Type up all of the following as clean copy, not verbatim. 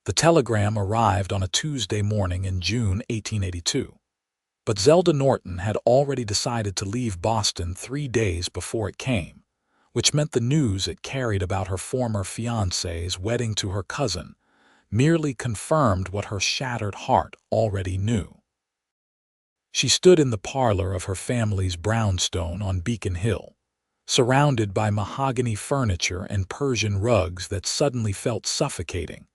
The telegram arrived on a Tuesday morning in June 1882. But Zelda Norton had already decided to leave Boston 3 days before it came, which meant the news it carried about her former fiancé's wedding to her cousin merely confirmed what her shattered heart already knew. She stood in the parlor of her family's brownstone on Beacon Hill, surrounded by mahogany furniture and Persian rugs that suddenly felt suffocating,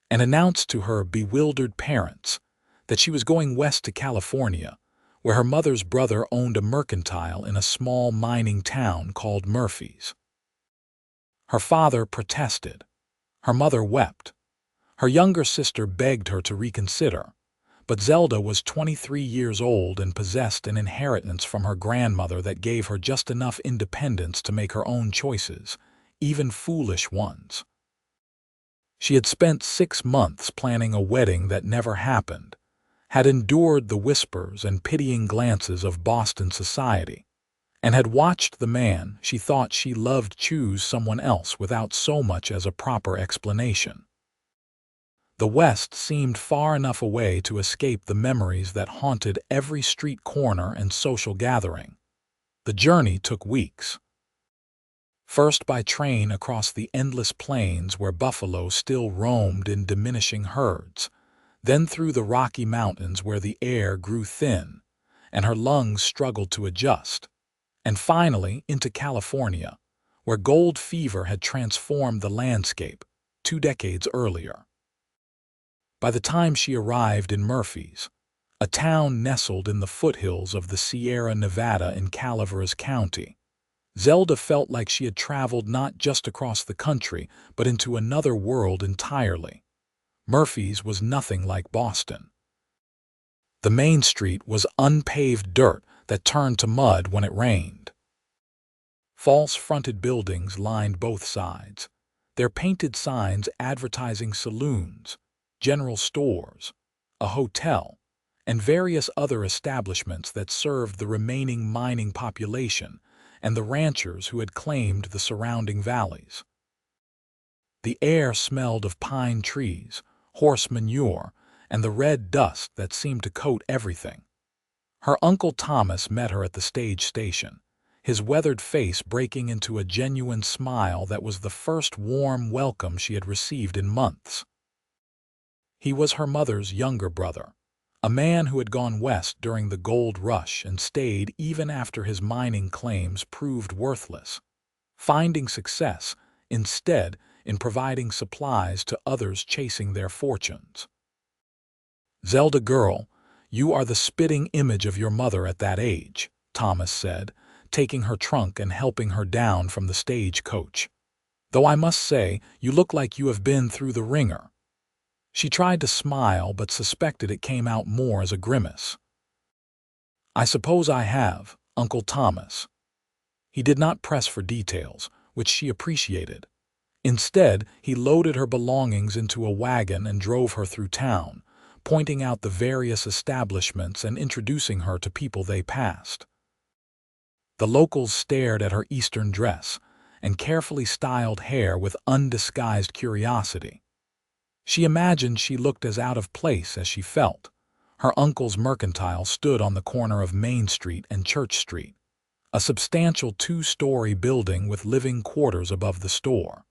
and announced to her bewildered parents that she was going west to California, where her mother's brother owned a mercantile in a small mining town called Murphy's. Her father protested. Her mother wept. Her younger sister begged her to reconsider, but Zelda was 23 years old and possessed an inheritance from her grandmother that gave her just enough independence to make her own choices, even foolish ones. She had spent 6 months planning a wedding that never happened, had endured the whispers and pitying glances of Boston society, and had watched the man she thought she loved choose someone else without so much as a proper explanation. The West seemed far enough away to escape the memories that haunted every street corner and social gathering. The journey took weeks. First by train across the endless plains where buffalo still roamed in diminishing herds, then through the Rocky Mountains where the air grew thin and her lungs struggled to adjust, and finally into California, where gold fever had transformed the landscape 2 decades earlier. By the time she arrived in Murphy's, a town nestled in the foothills of the Sierra Nevada in Calaveras County, Zelda felt like she had traveled not just across the country, but into another world entirely. Murphy's was nothing like Boston. The main street was unpaved dirt that turned to mud when it rained. False-fronted buildings lined both sides, their painted signs advertising saloons, general stores, a hotel, and various other establishments that served the remaining mining population and the ranchers who had claimed the surrounding valleys. The air smelled of pine trees, horse manure, and the red dust that seemed to coat everything. Her Uncle Thomas met her at the stage station, his weathered face breaking into a genuine smile that was the first warm welcome she had received in months. He was her mother's younger brother, a man who had gone west during the gold rush and stayed even after his mining claims proved worthless, finding success instead in providing supplies to others chasing their fortunes. "Zelda girl, you are the spitting image of your mother at that age," Thomas said, taking her trunk and helping her down from the stagecoach. "Though I must say, you look like you have been through the ringer." She tried to smile but suspected it came out more as a grimace. "I suppose I have, Uncle Thomas." He did not press for details, which she appreciated. Instead, he loaded her belongings into a wagon and drove her through town, pointing out the various establishments and introducing her to people they passed. The locals stared at her Eastern dress and carefully styled hair with undisguised curiosity. She imagined she looked as out of place as she felt. Her uncle's mercantile stood on the corner of Main Street and Church Street, a substantial 2-story building with living quarters above the store.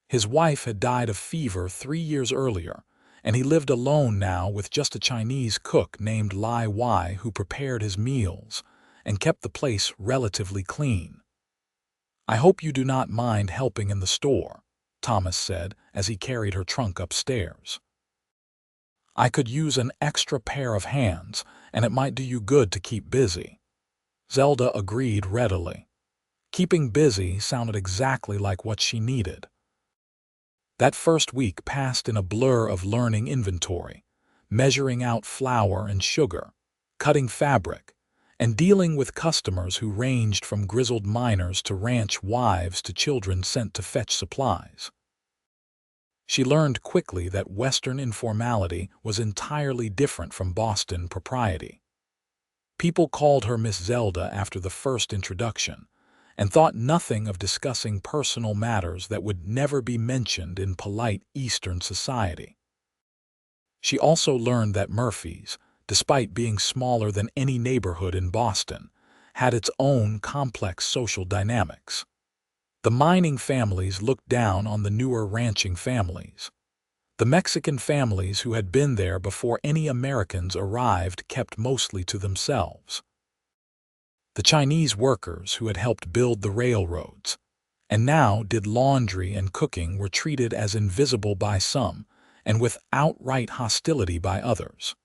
His wife had died of fever 3 years earlier, and he lived alone now with just a Chinese cook named Lai Wai who prepared his meals and kept the place relatively clean. "I hope you do not mind helping in the store," Thomas said as he carried her trunk upstairs. "I could use an extra pair of hands, and it might do you good to keep busy." Zelda agreed readily. Keeping busy sounded exactly like what she needed. That first week passed in a blur of learning inventory, measuring out flour and sugar, cutting fabric, and dealing with customers who ranged from grizzled miners to ranch wives to children sent to fetch supplies. She learned quickly that Western informality was entirely different from Boston propriety. People called her Miss Zelda after the first introduction, and thought nothing of discussing personal matters that would never be mentioned in polite Eastern society. She also learned that Murphy's, despite being smaller than any neighborhood in Boston, had its own complex social dynamics. The mining families looked down on the newer ranching families. The Mexican families who had been there before any Americans arrived kept mostly to themselves. The Chinese workers who had helped build the railroads and now did laundry and cooking were treated as invisible by some and with outright hostility by others.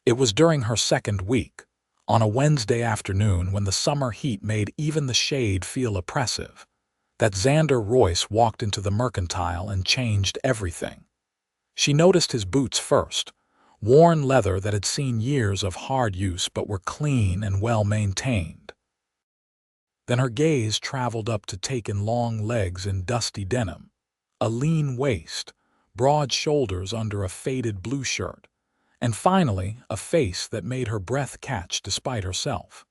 It was during her second week, on a Wednesday afternoon when the summer heat made even the shade feel oppressive, that Xander Royce walked into the mercantile and changed everything. She noticed his boots first, worn leather that had seen years of hard use but were clean and well-maintained. Then her gaze traveled up to take in long legs in dusty denim, a lean waist, broad shoulders under a faded blue shirt, and finally a face that made her breath catch despite herself.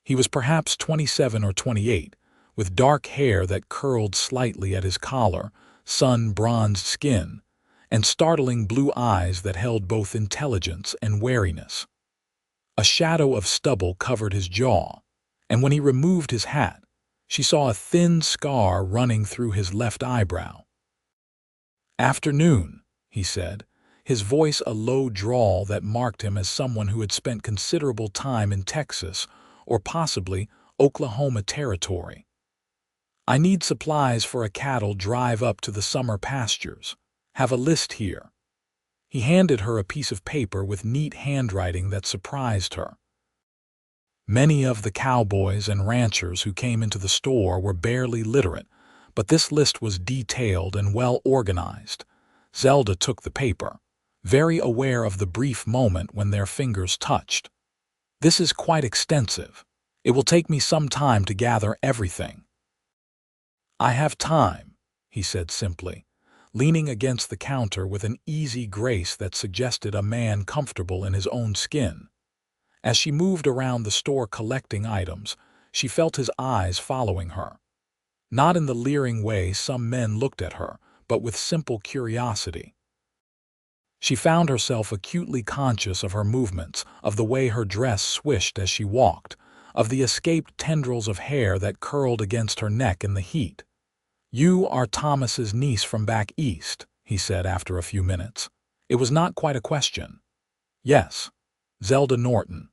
He was perhaps 27 or 28, with dark hair that curled slightly at his collar, sun-bronzed skin, and startling blue eyes that held both intelligence and wariness. A shadow of stubble covered his jaw, and when he removed his hat, she saw a thin scar running through his left eyebrow. "Afternoon," he said, his voice a low drawl that marked him as someone who had spent considerable time in Texas or possibly Oklahoma Territory. "I need supplies for a cattle drive up to the summer pastures. Have a list here." He handed her a piece of paper with neat handwriting that surprised her. Many of the cowboys and ranchers who came into the store were barely literate, but this list was detailed and well organized. Zelda took the paper, very aware of the brief moment when their fingers touched. "This is quite extensive. It will take me some time to gather everything." "I have time," he said simply, leaning against the counter with an easy grace that suggested a man comfortable in his own skin. As she moved around the store collecting items, she felt his eyes following her. Not in the leering way some men looked at her, but with simple curiosity. She found herself acutely conscious of her movements, of the way her dress swished as she walked, of the escaped tendrils of hair that curled against her neck in the heat. "You are Thomas's niece from back east," he said after a few minutes. It was not quite a question. "Yes, Zelda Norton.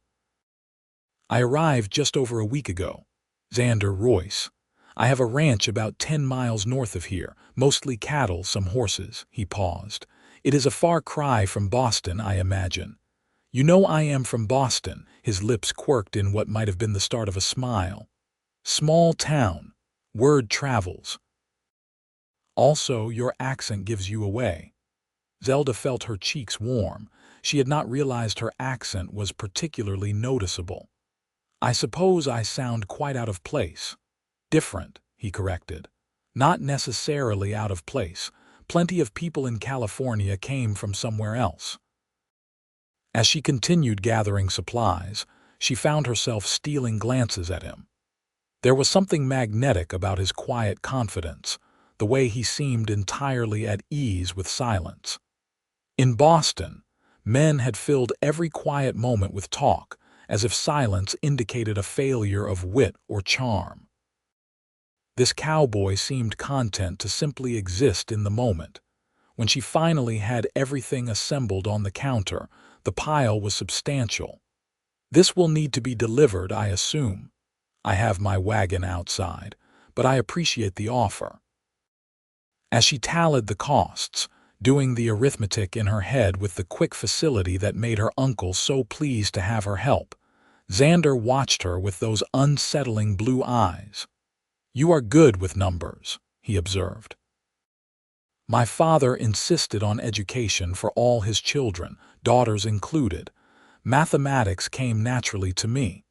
I arrived just over a week ago. Xander Royce. I have a ranch about 10 miles north of here, mostly cattle, some horses." He paused. "It is a far cry from Boston, I imagine." "You know I am from Boston," his lips quirked in what might have been the start of a smile. "Small town. Word travels. Also, your accent gives you away." Zelda felt her cheeks warm. She had not realized her accent was particularly noticeable. "I suppose I sound quite out of place." "Different," he corrected. "Not necessarily out of place. Plenty of people in California came from somewhere else." As she continued gathering supplies, she found herself stealing glances at him. There was something magnetic about his quiet confidence, the way he seemed entirely at ease with silence. In Boston, men had filled every quiet moment with talk, as if silence indicated a failure of wit or charm. This cowboy seemed content to simply exist in the moment. When she finally had everything assembled on the counter, the pile was substantial. "This will need to be delivered, I assume. I have my wagon outside, but I appreciate the offer." As she tallied the costs, doing the arithmetic in her head with the quick facility that made her uncle so pleased to have her help, Xander watched her with those unsettling blue eyes. "You are good with numbers," he observed. "My father insisted on education for all his children, daughters included. Mathematics came naturally to me.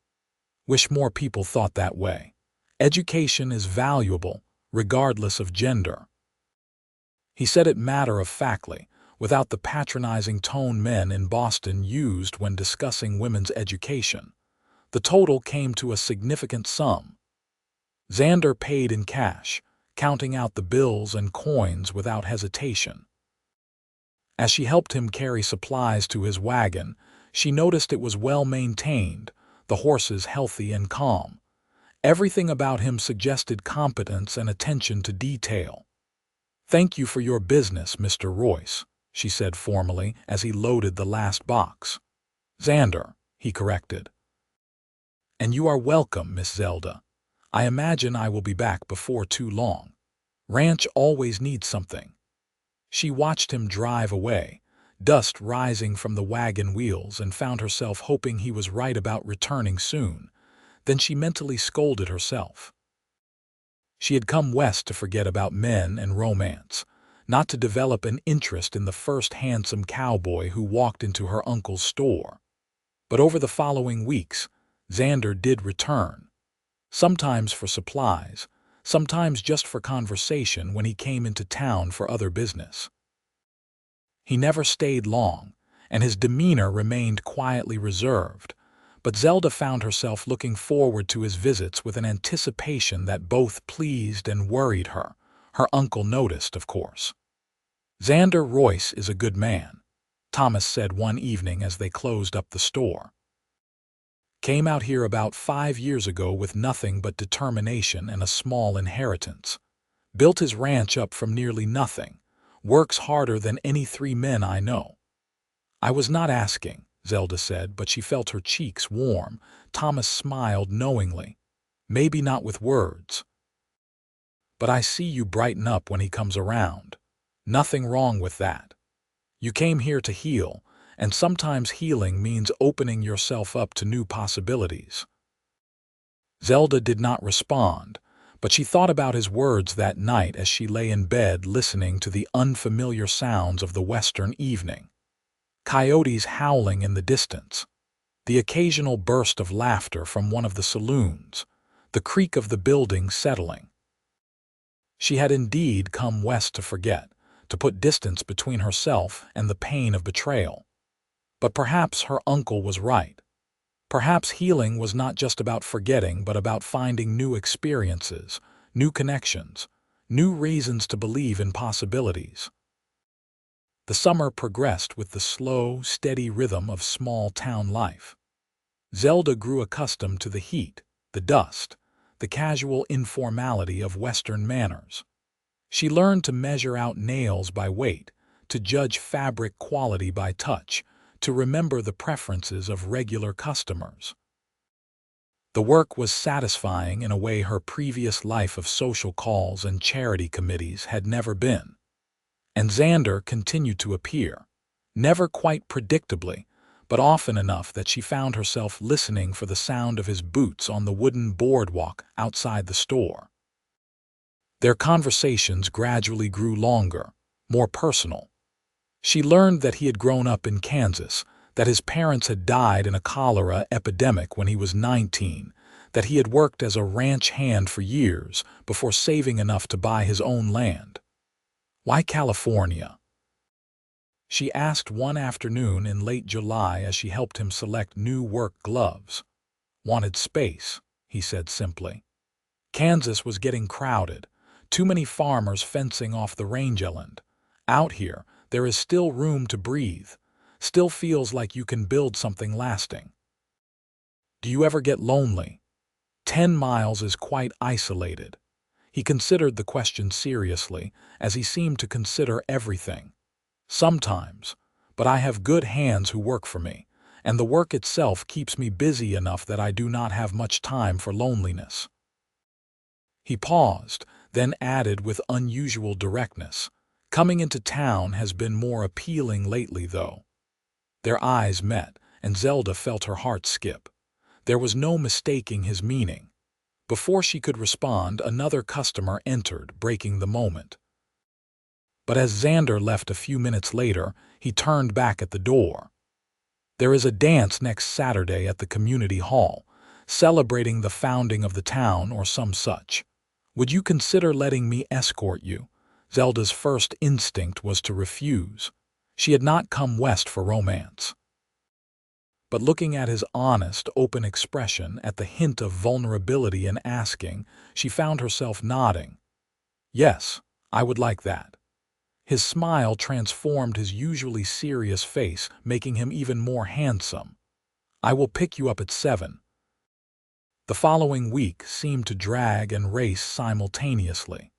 Wish more people thought that way. Education is valuable, regardless of gender." He said it matter-of-factly, without the patronizing tone men in Boston used when discussing women's education. The total came to a significant sum. Xander paid in cash, counting out the bills and coins without hesitation. As she helped him carry supplies to his wagon, she noticed it was well maintained, the horses healthy and calm. Everything about him suggested competence and attention to detail. "Thank you for your business, Mr. Royce," she said formally as he loaded the last box. "Xander," he corrected. "And you are welcome, Miss Zelda. I imagine I will be back before too long. Ranch always needs something." She watched him drive away, dust rising from the wagon wheels, and found herself hoping he was right about returning soon. Then she mentally scolded herself. She had come west to forget about men and romance, not to develop an interest in the first handsome cowboy who walked into her uncle's store. But over the following weeks, Xander did return. Sometimes for supplies, sometimes just for conversation when he came into town for other business. He never stayed long, and his demeanor remained quietly reserved, but Zelda found herself looking forward to his visits with an anticipation that both pleased and worried her. Her uncle noticed, of course. "Xander Royce is a good man," Thomas said one evening as they closed up the store. "Came out here about 5 years ago with nothing but determination and a small inheritance. Built his ranch up from nearly nothing. Works harder than any 3 men I know." "I was not asking," Zelda said, but she felt her cheeks warm. Thomas smiled knowingly. "Maybe not with words. But I see you brighten up when he comes around. Nothing wrong with that. You came here to heal, and sometimes healing means opening yourself up to new possibilities." Zelda did not respond, but she thought about his words that night as she lay in bed listening to the unfamiliar sounds of the western evening. Coyotes howling in the distance, the occasional burst of laughter from one of the saloons, the creak of the building settling. She had indeed come west to forget, to put distance between herself and the pain of betrayal. But perhaps her uncle was right. Perhaps healing was not just about forgetting, but about finding new experiences, new connections, new reasons to believe in possibilities. The summer progressed with the slow, steady rhythm of small-town life. Zelda grew accustomed to the heat, the dust, the casual informality of Western manners. She learned to measure out nails by weight, to judge fabric quality by touch, to remember the preferences of regular customers. The work was satisfying in a way her previous life of social calls and charity committees had never been. And Xander continued to appear, never quite predictably, but often enough that she found herself listening for the sound of his boots on the wooden boardwalk outside the store. Their conversations gradually grew longer, more personal. She learned that he had grown up in Kansas, that his parents had died in a cholera epidemic when he was 19, that he had worked as a ranch hand for years before saving enough to buy his own land. "Why California?" she asked one afternoon in late July as she helped him select new work gloves. "Wanted space," he said simply. Kansas was getting crowded, too many farmers fencing off the range eland. Out here, there is still room to breathe, still feels like you can build something lasting. "Do you ever get lonely?" 10 miles is quite isolated. He considered the question seriously, as he seemed to consider everything. "Sometimes, but I have good hands who work for me, and the work itself keeps me busy enough that I do not have much time for loneliness." He paused, then added with unusual directness, "Coming into town has been more appealing lately, though." Their eyes met, and Zelda felt her heart skip. There was no mistaking his meaning. Before she could respond, another customer entered, breaking the moment. But as Xander left a few minutes later, he turned back at the door. "There is a dance next Saturday at the community hall, celebrating the founding of the town or some such. Would you consider letting me escort you?" Zelda's first instinct was to refuse. She had not come west for romance. but looking at his honest, open expression, at the hint of vulnerability in asking, she found herself nodding. Yes, I would like that. His smile transformed his usually serious face, making him even more handsome. I will pick you up at 7. The following week seemed to drag and race simultaneously.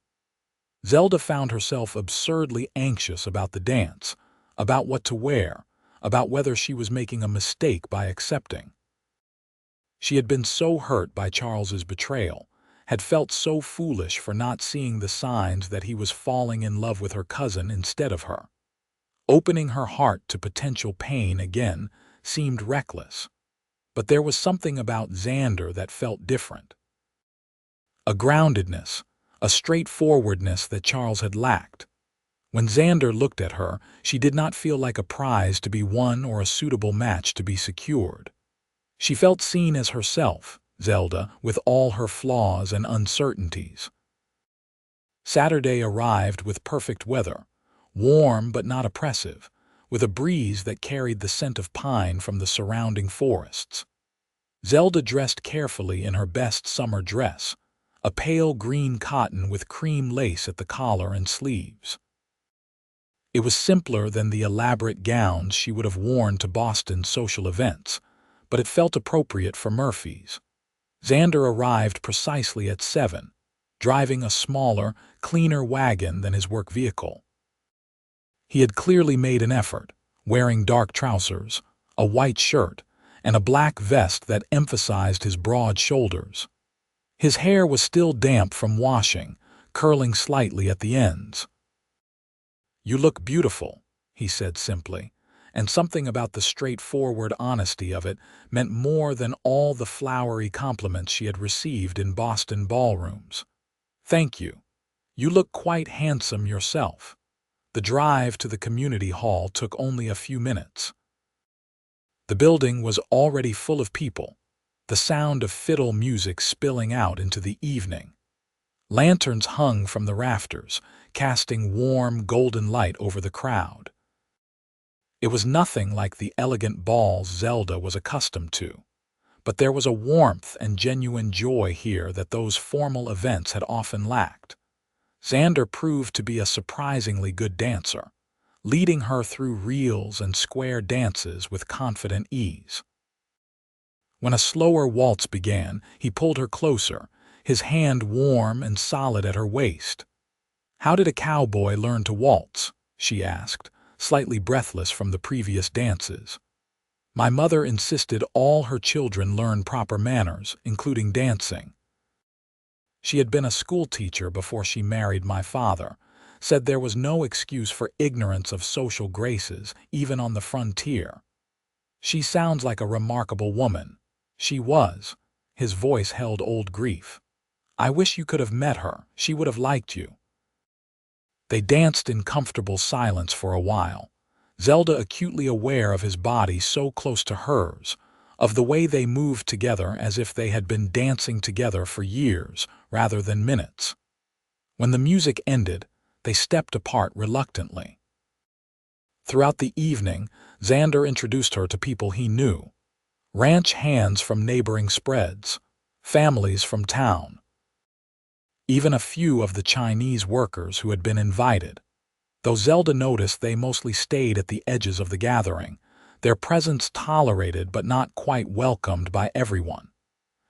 Zelda found herself absurdly anxious about the dance, about what to wear, about whether she was making a mistake by accepting. She had been so hurt by Charles's betrayal, had felt so foolish for not seeing the signs that he was falling in love with her cousin instead of her. Opening her heart to potential pain again seemed reckless. But there was something about Xander that felt different. A groundedness, a straightforwardness that Charles had lacked. When Xander looked at her, she did not feel like a prize to be won or a suitable match to be secured. She felt seen as herself, Zelda, with all her flaws and uncertainties. Saturday arrived with perfect weather, warm but not oppressive, with a breeze that carried the scent of pine from the surrounding forests. Zelda dressed carefully in her best summer dress, a pale green cotton with cream lace at the collar and sleeves. It was simpler than the elaborate gowns she would have worn to Boston social events, but it felt appropriate for Murphy's. Xander arrived precisely at 7, driving a smaller, cleaner wagon than his work vehicle. He had clearly made an effort, wearing dark trousers, a white shirt, and a black vest that emphasized his broad shoulders. His hair was still damp from washing, curling slightly at the ends. "You look beautiful," he said simply, and something about the straightforward honesty of it meant more than all the flowery compliments she had received in Boston ballrooms. "Thank you. You look quite handsome yourself." The drive to the community hall took only a few minutes. The building was already full of people, the sound of fiddle music spilling out into the evening. Lanterns hung from the rafters, casting warm, golden light over the crowd. It was nothing like the elegant balls Zelda was accustomed to, but there was a warmth and genuine joy here that those formal events had often lacked. Xander proved to be a surprisingly good dancer, leading her through reels and square dances with confident ease. When a slower waltz began, he pulled her closer, his hand warm and solid at her waist. "How did a cowboy learn to waltz?" she asked, slightly breathless from the previous dances. "My mother insisted all her children learn proper manners, including dancing. She had been a schoolteacher before she married my father, said there was no excuse for ignorance of social graces, even on the frontier. She sounds like a remarkable woman." She was. His voice held old grief. "I wish you could have met her. She would have liked you." They danced in comfortable silence for a while, Zelda acutely aware of his body so close to hers, of the way they moved together as if they had been dancing together for years rather than minutes. When the music ended, they stepped apart reluctantly. Throughout the evening, Xander introduced her to people he knew. Ranch hands from neighboring spreads, families from town, even a few of the Chinese workers who had been invited. Though Zelda noticed they mostly stayed at the edges of the gathering, their presence tolerated but not quite welcomed by everyone.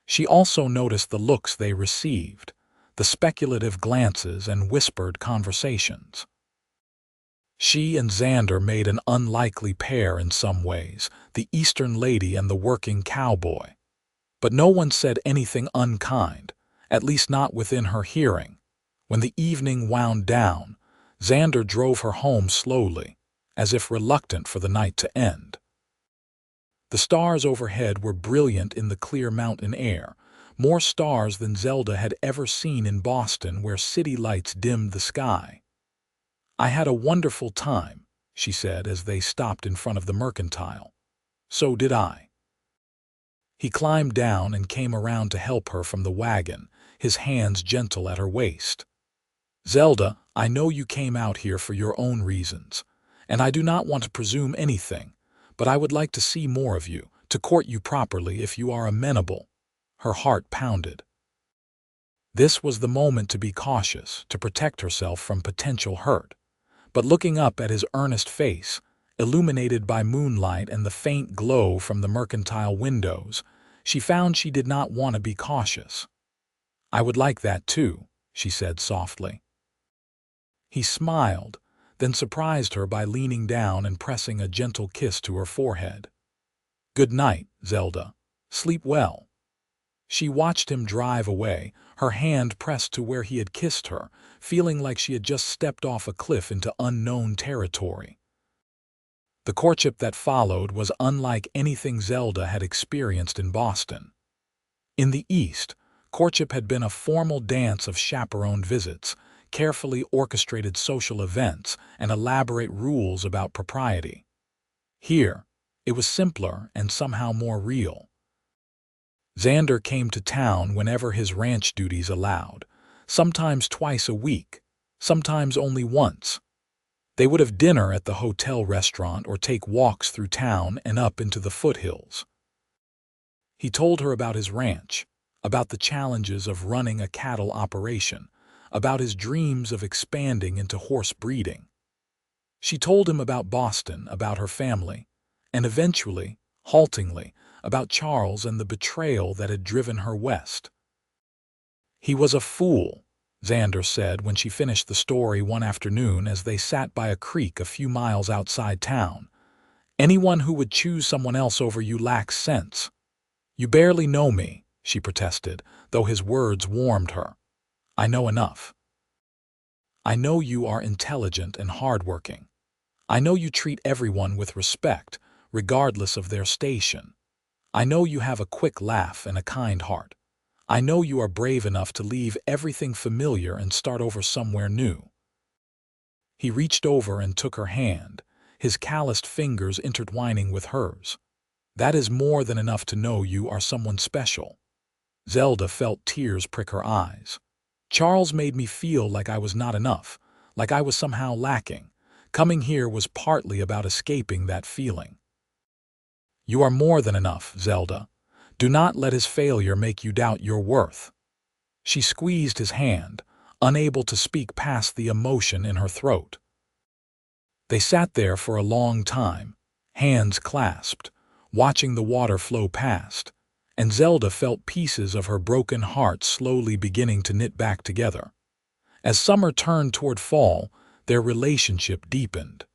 She also noticed the looks they received, the speculative glances and whispered conversations. She and Xander made an unlikely pair in some ways, the Eastern lady and the working cowboy. But no one said anything unkind, at least not within her hearing. When the evening wound down, Xander drove her home slowly, as if reluctant for the night to end. The stars overhead were brilliant in the clear mountain air, more stars than Zelda had ever seen in Boston, where city lights dimmed the sky. "I had a wonderful time," she said as they stopped in front of the mercantile. "So did I." He climbed down and came around to help her from the wagon, his hands gentle at her waist. "Zelda, I know you came out here for your own reasons, and I do not want to presume anything, but I would like to see more of you, to court you properly if you are amenable." Her heart pounded. This was the moment to be cautious, to protect herself from potential hurt. But looking up at his earnest face, illuminated by moonlight and the faint glow from the mercantile windows, she found she did not want to be cautious. "I would like that too," she said softly. He smiled, then surprised her by leaning down and pressing a gentle kiss to her forehead. "Good night, Zelda. Sleep well." She watched him drive away, her hand pressed to where he had kissed her, feeling like she had just stepped off a cliff into unknown territory. The courtship that followed was unlike anything Zelda had experienced in Boston. In the East, courtship had been a formal dance of chaperoned visits, carefully orchestrated social events, and elaborate rules about propriety. Here, it was simpler and somehow more real. Xander came to town whenever his ranch duties allowed, sometimes twice a week, sometimes only once. They would have dinner at the hotel restaurant or take walks through town and up into the foothills. He told her about his ranch, about the challenges of running a cattle operation, about his dreams of expanding into horse breeding. She told him about Boston, about her family, and eventually, haltingly, about Charles and the betrayal that had driven her west. "He was a fool," Xander said when she finished the story one afternoon as they sat by a creek a few miles outside town. "Anyone who would choose someone else over you lacks sense." "You barely know me," she protested, though his words warmed her. "I know enough. I know you are intelligent and hardworking. I know you treat everyone with respect, regardless of their station. I know you have a quick laugh and a kind heart. I know you are brave enough to leave everything familiar and start over somewhere new." He reached over and took her hand, his calloused fingers intertwining with hers. "That is more than enough to know you are someone special." Zelda felt tears prick her eyes. "Charles made me feel like I was not enough, like I was somehow lacking. Coming here was partly about escaping that feeling." "You are more than enough, Zelda. Do not let his failure make you doubt your worth." She squeezed his hand, unable to speak past the emotion in her throat. They sat there for a long time, hands clasped, watching the water flow past, and Zelda felt pieces of her broken heart slowly beginning to knit back together. As summer turned toward fall, their relationship deepened.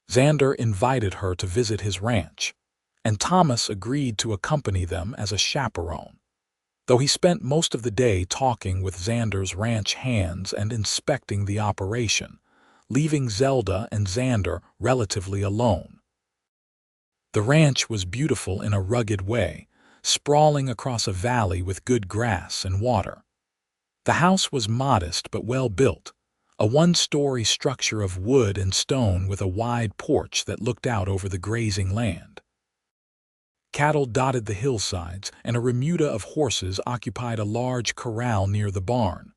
Xander invited her to visit his ranch, and Thomas agreed to accompany them as a chaperone. Though he spent most of the day talking with Xander's ranch hands and inspecting the operation, leaving Zelda and Xander relatively alone. The ranch was beautiful in a rugged way, sprawling across a valley with good grass and water. The house was modest but well built, a one-story structure of wood and stone with a wide porch that looked out over the grazing land. Cattle dotted the hillsides, and a remuda of horses occupied a large corral near the barn.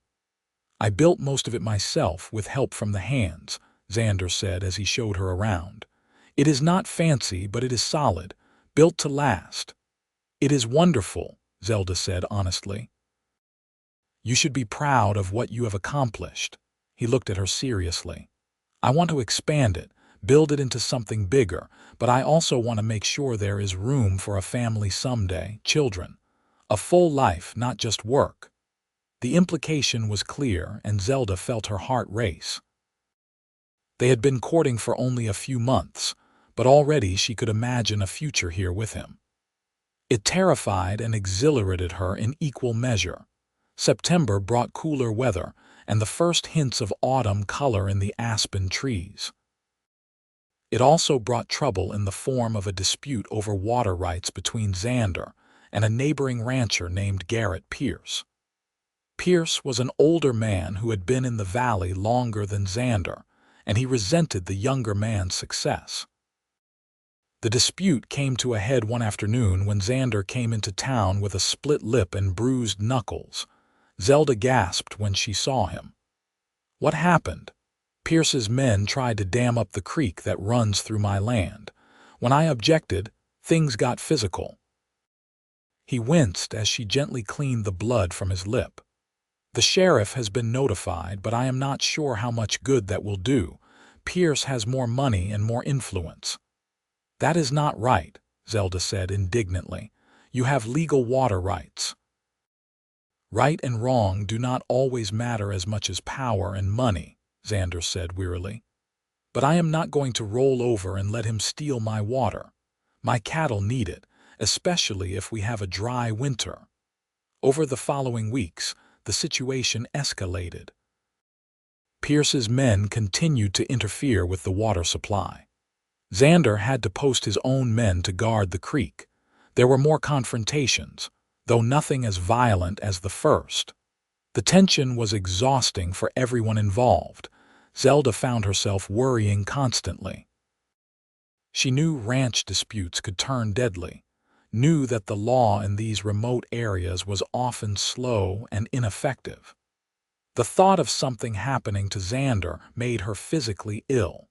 "I built most of it myself with help from the hands," Xander said as he showed her around. "It is not fancy, but it is solid, built to last." "It is wonderful," Zelda said honestly. "You should be proud of what you have accomplished." He looked at her seriously. "I want to expand it, build it into something bigger, but I also want to make sure there is room for a family someday, children. A full life, not just work." The implication was clear, and Zelda felt her heart race. They had been courting for only a few months, but already she could imagine a future here with him. It terrified and exhilarated her in equal measure. September brought cooler weather and the first hints of autumn color in the aspen trees. It also brought trouble in the form of a dispute over water rights between Xander and a neighboring rancher named Garrett Pierce. Pierce was an older man who had been in the valley longer than Xander, and he resented the younger man's success. The dispute came to a head one afternoon when Xander came into town with a split lip and bruised knuckles. Zelda gasped when she saw him. "What happened?" "Pierce's men tried to dam up the creek that runs through my land. When I objected, Things got physical. He winced as she gently cleaned the blood from his lip. The sheriff has been notified, but I am not sure how much good that will do. Pierce has more money and more influence. That is not right, Zelda said indignantly. You have legal water rights. Right and wrong do not always matter as much as power and money, Xander said wearily. But I am not going to roll over and let him steal my water. My cattle need it, especially if we have a dry winter. Over the following weeks, the situation escalated. Pierce's men continued to interfere with the water supply. Xander had to post his own men to guard the creek. There were more confrontations, though nothing as violent as the first. The tension was exhausting for everyone involved. Zelda found herself worrying constantly. She knew ranch disputes could turn deadly, knew that the law in these remote areas was often slow and ineffective. The thought of something happening to Xander made her physically ill.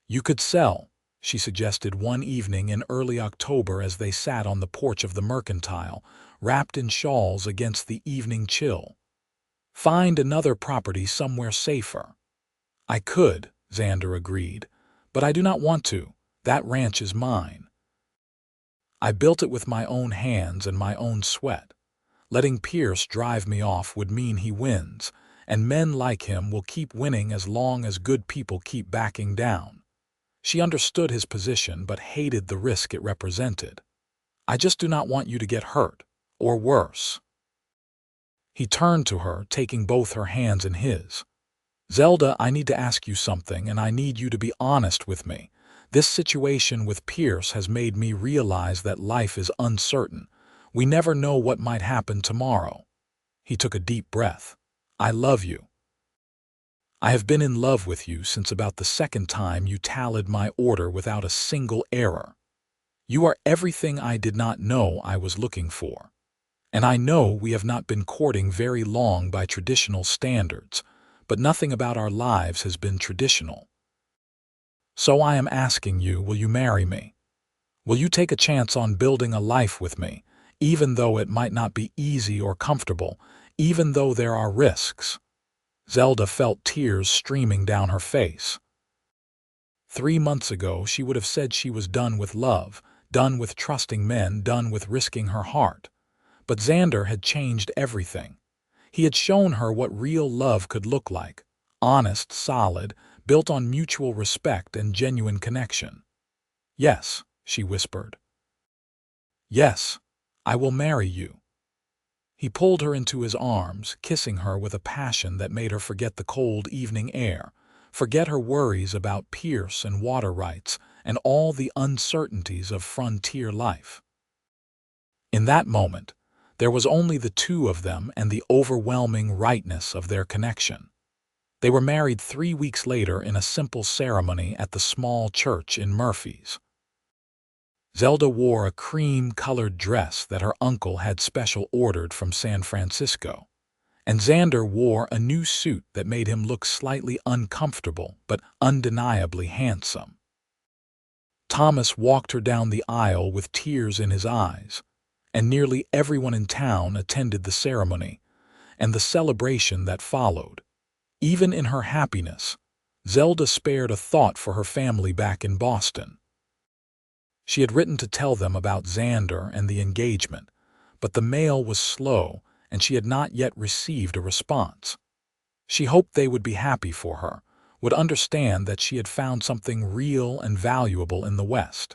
You could sell, she suggested one evening in early October as they sat on the porch of the mercantile, wrapped in shawls against the evening chill. Find another property somewhere safer. I could, Xander agreed, but I do not want to. That ranch is mine. I built it with my own hands and my own sweat. Letting Pierce drive me off would mean he wins, and men like him will keep winning as long as good people keep backing down. She understood his position but hated the risk it represented. I just do not want you to get hurt, or worse. He turned to her, taking both her hands in his. Zelda, I need to ask you something, and I need you to be honest with me. This situation with Pierce has made me realize that life is uncertain. We never know what might happen tomorrow. He took a deep breath. I love you. I have been in love with you since about the second time you tallied my order without a single error. You are everything I did not know I was looking for. And I know we have not been courting very long by traditional standards, but nothing about our lives has been traditional. So I am asking you, will you marry me? Will you take a chance on building a life with me, even though it might not be easy or comfortable, even though there are risks? Zelda felt tears streaming down her face. 3 months ago, she would have said she was done with love, done with trusting men, done with risking her heart. But Xander had changed everything. He had shown her what real love could look like, honest, solid, built on mutual respect and genuine connection. Yes, she whispered. Yes, I will marry you. He pulled her into his arms, kissing her with a passion that made her forget the cold evening air, forget her worries about Pierce and water rights and all the uncertainties of frontier life. In that moment, there was only the two of them and the overwhelming rightness of their connection. They were married 3 weeks later in a simple ceremony at the small church in Murphy's. Zelda wore a cream-colored dress that her uncle had special ordered from San Francisco, and Xander wore a new suit that made him look slightly uncomfortable but undeniably handsome. Thomas walked her down the aisle with tears in his eyes, and nearly everyone in town attended the ceremony and the celebration that followed. Even in her happiness, Zelda spared a thought for her family back in Boston. She had written to tell them about Xander and the engagement, but the mail was slow and she had not yet received a response. She hoped they would be happy for her, would understand that she had found something real and valuable in the West.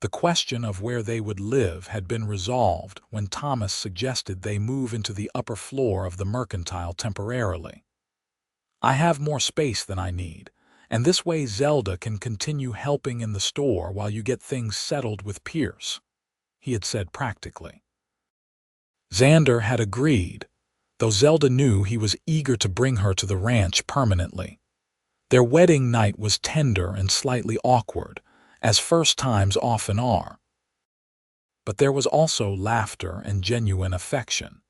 The question of where they would live had been resolved when Thomas suggested they move into the upper floor of the mercantile temporarily. I have more space than I need, and this way Zelda can continue helping in the store while you get things settled with Pierce, he had said practically. Xander had agreed, though Zelda knew he was eager to bring her to the ranch permanently. Their wedding night was tender and slightly awkward, as first times often are. But there was also laughter and genuine affection,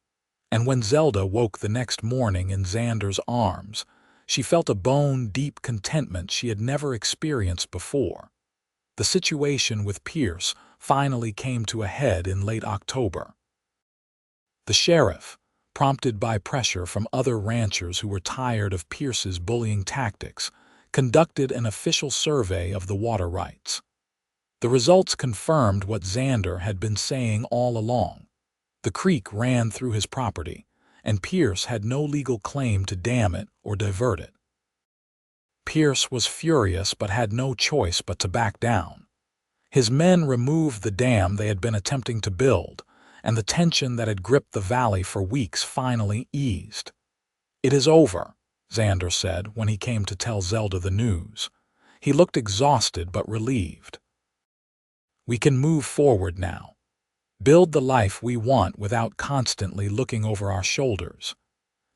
and when Zelda woke the next morning in Xander's arms, she felt a bone-deep contentment she had never experienced before. The situation with Pierce finally came to a head in late October. The sheriff, prompted by pressure from other ranchers who were tired of Pierce's bullying tactics, conducted an official survey of the water rights. The results confirmed what Xander had been saying all along. The creek ran through his property, and Pierce had no legal claim to dam it or divert it. Pierce was furious but had no choice but to back down. His men removed the dam they had been attempting to build, and the tension that had gripped the valley for weeks finally eased. "It is over," Xander said when he came to tell Zelda the news. He looked exhausted but relieved. "We can move forward now. Build the life we want without constantly looking over our shoulders."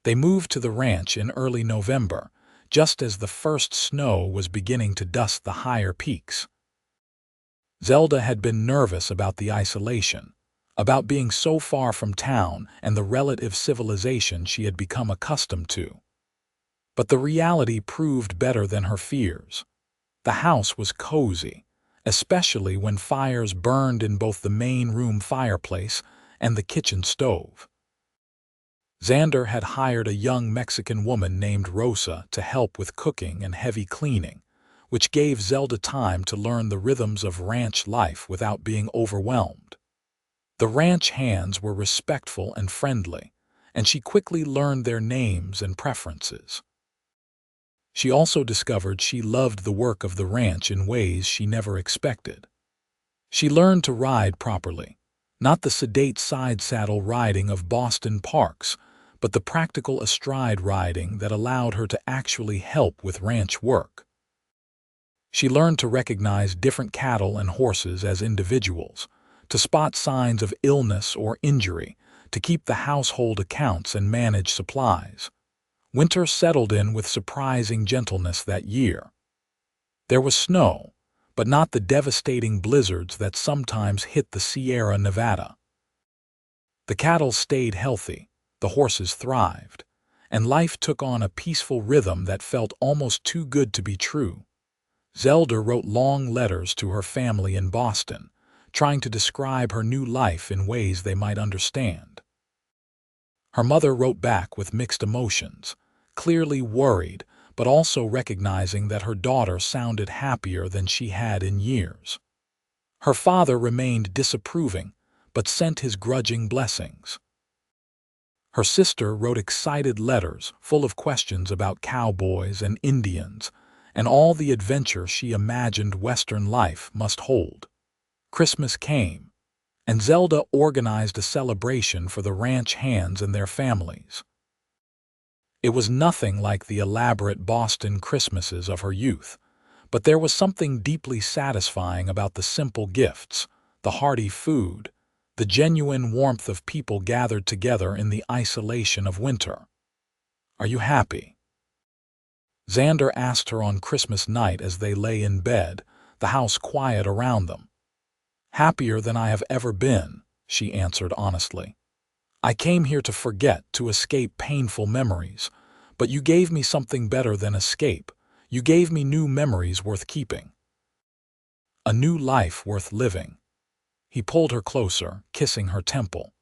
They moved to the ranch in early November, just as the first snow was beginning to dust the higher peaks. Zelda had been nervous about the isolation, about being so far from town and the relative civilization she had become accustomed to. But the reality proved better than her fears. The house was cozy, especially when fires burned in both the main room fireplace and the kitchen stove. Xander had hired a young Mexican woman named Rosa to help with cooking and heavy cleaning, which gave Zelda time to learn the rhythms of ranch life without being overwhelmed. The ranch hands were respectful and friendly, and she quickly learned their names and preferences. She also discovered she loved the work of the ranch in ways she never expected. She learned to ride properly, not the sedate side-saddle riding of Boston parks, but the practical astride riding that allowed her to actually help with ranch work. She learned to recognize different cattle and horses as individuals, to spot signs of illness or injury, to keep the household accounts and manage supplies. Winter settled in with surprising gentleness that year. There was snow, but not the devastating blizzards that sometimes hit the Sierra Nevada. The cattle stayed healthy, the horses thrived, and life took on a peaceful rhythm that felt almost too good to be true. Zelda wrote long letters to her family in Boston, trying to describe her new life in ways they might understand. Her mother wrote back with mixed emotions, clearly worried, but also recognizing that her daughter sounded happier than she had in years. Her father remained disapproving, but sent his grudging blessings. Her sister wrote excited letters full of questions about cowboys and Indians, and all the adventure she imagined Western life must hold. Christmas came, and Zelda organized a celebration for the ranch hands and their families. It was nothing like the elaborate Boston Christmases of her youth, but there was something deeply satisfying about the simple gifts, the hearty food, the genuine warmth of people gathered together in the isolation of winter. "Are you happy?" Xander asked her on Christmas night as they lay in bed, the house quiet around them. "Happier than I have ever been," she answered honestly. "I came here to forget, to escape painful memories, but you gave me something better than escape. You gave me new memories worth keeping. A new life worth living." He pulled her closer, kissing her temple.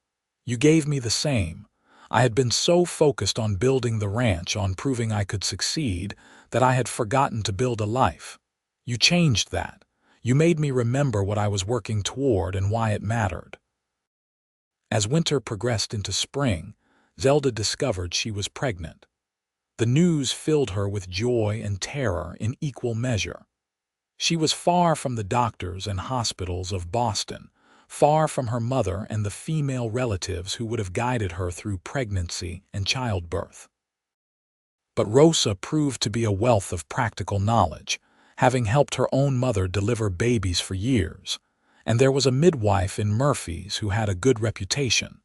"You gave me the same. I had been so focused on building the ranch, on proving I could succeed, that I had forgotten to build a life. You changed that. You made me remember what I was working toward and why it mattered." As winter progressed into spring, Zelda discovered she was pregnant. The news filled her with joy and terror in equal measure. She was far from the doctors and hospitals of Boston, far from her mother and the female relatives who would have guided her through pregnancy and childbirth. But Rosa proved to be a wealth of practical knowledge, having helped her own mother deliver babies for years, and there was a midwife in Murphy's who had a good reputation.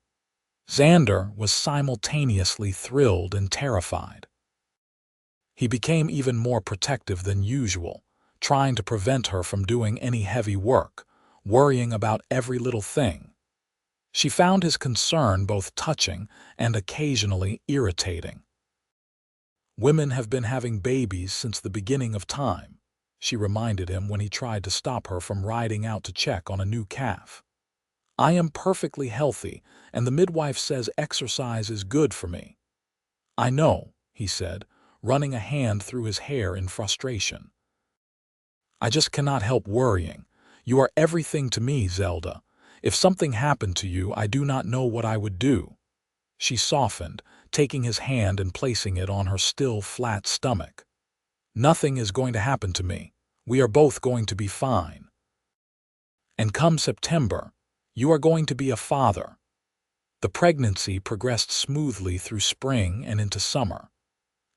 Xander was simultaneously thrilled and terrified. He became even more protective than usual, trying to prevent her from doing any heavy work, worrying about every little thing. She found his concern both touching and occasionally irritating. "Women have been having babies since the beginning of time. she reminded him when he tried to stop her from riding out to check on a new calf. "I am perfectly healthy, and the midwife says exercise is good for me." "I know," he said, running a hand through his hair in frustration. "I just cannot help worrying. You are everything to me, Zelda. If something happened to you, I do not know what I would do." She softened, taking his hand and placing it on her still flat stomach. "Nothing is going to happen to me. We are both going to be fine. And come September, you are going to be a father." The pregnancy progressed smoothly through spring and into summer.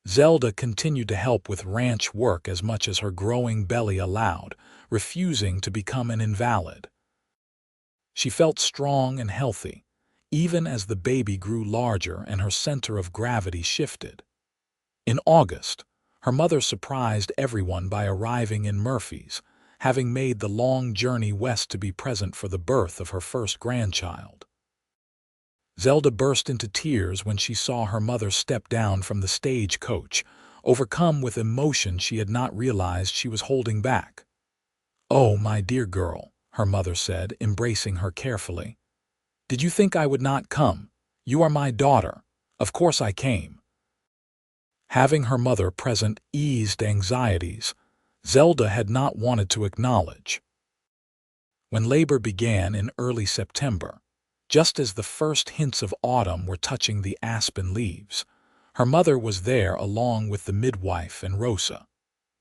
Zelda continued to help with ranch work as much as her growing belly allowed, refusing to become an invalid. She felt strong and healthy, even as the baby grew larger and her center of gravity shifted. In August, her mother surprised everyone by arriving in Murphy's, having made the long journey west to be present for the birth of her first grandchild. Zelda burst into tears when she saw her mother step down from the stagecoach, overcome with emotion she had not realized she was holding back. "Oh, my dear girl," her mother said, embracing her carefully. "Did you think I would not come? You are my daughter. Of course I came." Having her mother present eased anxieties Zelda had not wanted to acknowledge. When labor began in early September, just as the first hints of autumn were touching the aspen leaves, her mother was there along with the midwife and Rosa,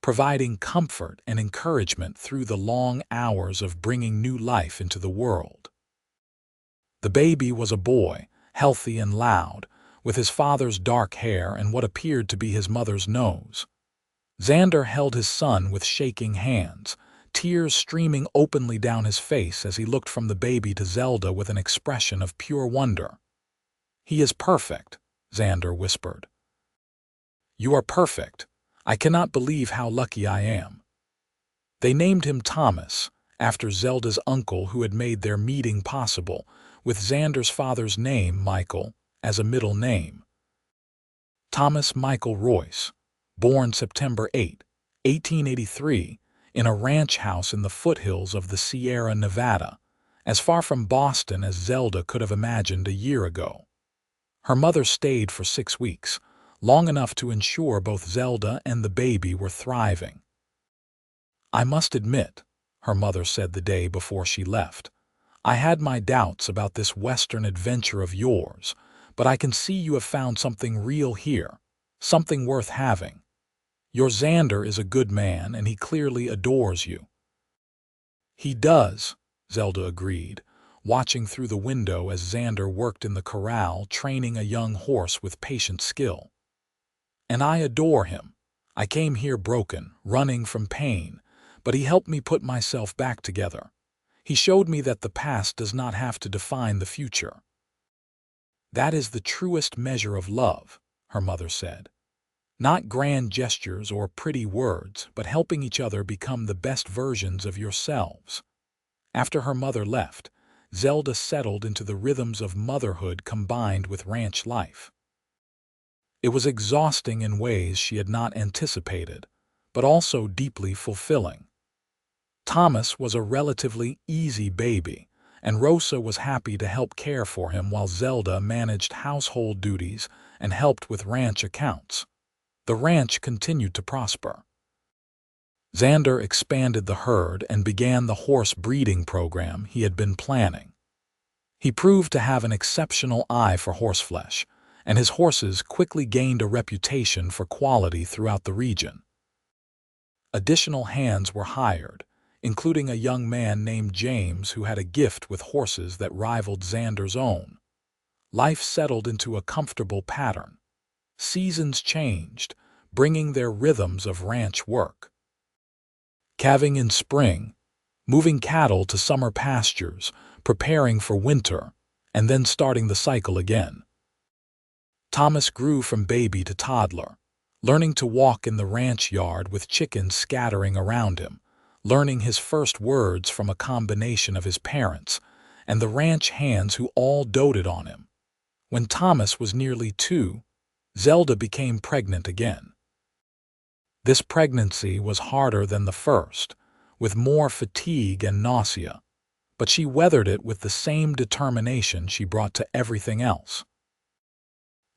providing comfort and encouragement through the long hours of bringing new life into the world. The baby was a boy, healthy and loud, with his father's dark hair and what appeared to be his mother's nose. Xander held his son with shaking hands, tears streaming openly down his face as he looked from the baby to Zelda with an expression of pure wonder. "He is perfect," Xander whispered. "You are perfect. I cannot believe how lucky I am." They named him Thomas, after Zelda's uncle who had made their meeting possible, with Xander's father's name, Michael, as a middle name. Thomas Michael Royce, born September 8, 1883, in a ranch house in the foothills of the Sierra Nevada, as far from Boston as Zelda could have imagined a year ago. Her mother stayed for 6 weeks, long enough to ensure both Zelda and the baby were thriving. "I must admit," her mother said the day before she left, "I had my doubts about this Western adventure of yours, but I can see you have found something real here, something worth having. Your Xander is a good man, and he clearly adores you." "He does," Zelda agreed, watching through the window as Xander worked in the corral training a young horse with patient skill. "And I adore him. I came here broken, running from pain, but he helped me put myself back together. He showed me that the past does not have to define the future." "That is the truest measure of love," her mother said. "Not grand gestures or pretty words, but helping each other become the best versions of yourselves." After her mother left, Zelda settled into the rhythms of motherhood combined with ranch life. It was exhausting in ways she had not anticipated, but also deeply fulfilling. Thomas was a relatively easy baby, and Rosa was happy to help care for him while Zelda managed household duties and helped with ranch accounts. The ranch continued to prosper. Xander expanded the herd and began the horse breeding program he had been planning. He proved to have an exceptional eye for horseflesh, and his horses quickly gained a reputation for quality throughout the region. Additional hands were hired, including a young man named James who had a gift with horses that rivaled Xander's own. Life settled into a comfortable pattern. Seasons changed, bringing their rhythms of ranch work. Calving in spring, moving cattle to summer pastures, preparing for winter, and then starting the cycle again. Thomas grew from baby to toddler, learning to walk in the ranch yard with chickens scattering around him, learning his first words from a combination of his parents and the ranch hands who all doted on him. When Thomas was nearly 2, Zelda became pregnant again. This pregnancy was harder than the first, with more fatigue and nausea, but she weathered it with the same determination she brought to everything else.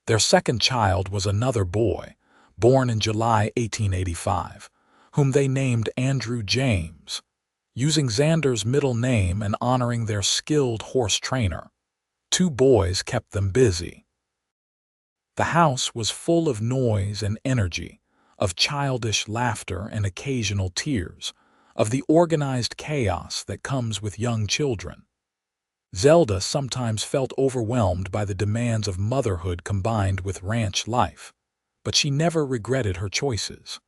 Their second child was another boy, born in July 1885, whom they named Andrew James, using Xander's middle name and honoring their skilled horse trainer. 2 boys kept them busy. The house was full of noise and energy, of childish laughter and occasional tears, of the organized chaos that comes with young children. Zelda sometimes felt overwhelmed by the demands of motherhood combined with ranch life, but she never regretted her choices.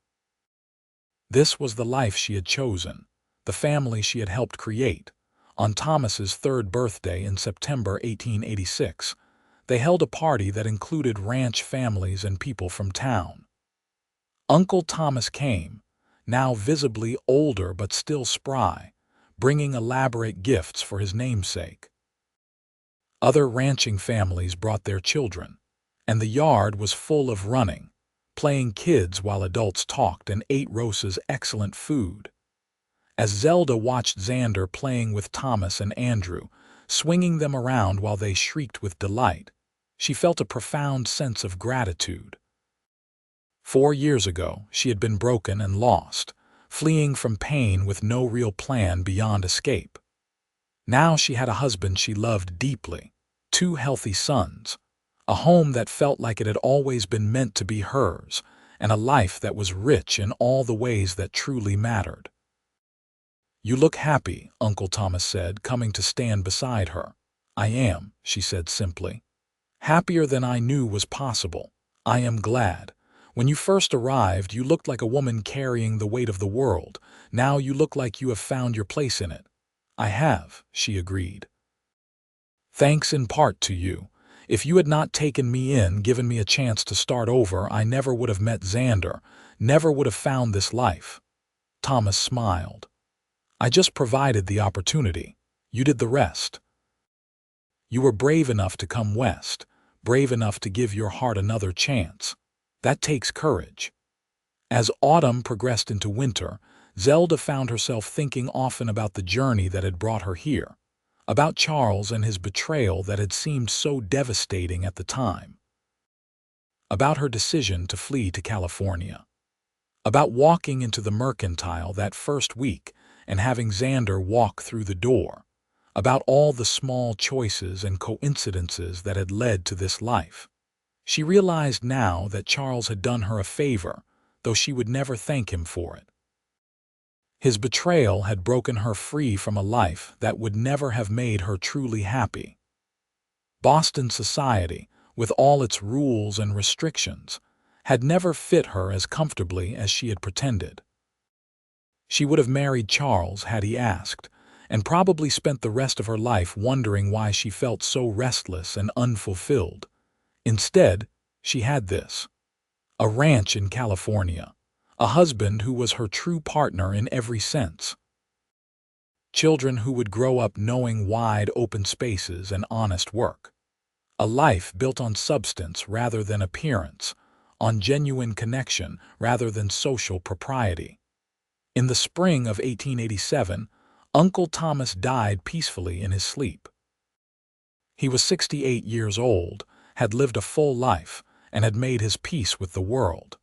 This was the life she had chosen, the family she had helped create. On Thomas's 3rd birthday in September 1886, they held a party that included ranch families and people from town. Uncle Thomas came, now visibly older but still spry, bringing elaborate gifts for his namesake. Other ranching families brought their children, and the yard was full of running, playing kids while adults talked and ate Rose's excellent food. As Zelda watched Xander playing with Thomas and Andrew, swinging them around while they shrieked with delight, she felt a profound sense of gratitude. 4 years ago, she had been broken and lost, fleeing from pain with no real plan beyond escape. Now she had a husband she loved deeply, 2 healthy sons, a home that felt like it had always been meant to be hers, and a life that was rich in all the ways that truly mattered. "You look happy," Uncle Thomas said, coming to stand beside her. "I am," she said simply. "Happier than I knew was possible. I am glad. When you first arrived, you looked like a woman carrying the weight of the world. Now you look like you have found your place in it." "I have," she agreed. "Thanks in part to you. If you had not taken me in, given me a chance to start over, I never would have met Xander, never would have found this life." Thomas smiled. "I just provided the opportunity. You did the rest. You were brave enough to come west, brave enough to give your heart another chance. That takes courage." As autumn progressed into winter, Zelda found herself thinking often about the journey that had brought her here, about Charles and his betrayal that had seemed so devastating at the time, about her decision to flee to California, about walking into the mercantile that first week and having Xander walk through the door, about all the small choices and coincidences that had led to this life. She realized now that Charles had done her a favor, though she would never thank him for it. His betrayal had broken her free from a life that would never have made her truly happy. Boston society, with all its rules and restrictions, had never fit her as comfortably as she had pretended. She would have married Charles had he asked, and probably spent the rest of her life wondering why she felt so restless and unfulfilled. Instead, she had this: a ranch in California, a husband who was her true partner in every sense, children who would grow up knowing wide open spaces and honest work, a life built on substance rather than appearance, on genuine connection rather than social propriety. In the spring of 1887, Uncle Thomas died peacefully in his sleep. He was 68 years old, had lived a full life, and had made his peace with the world.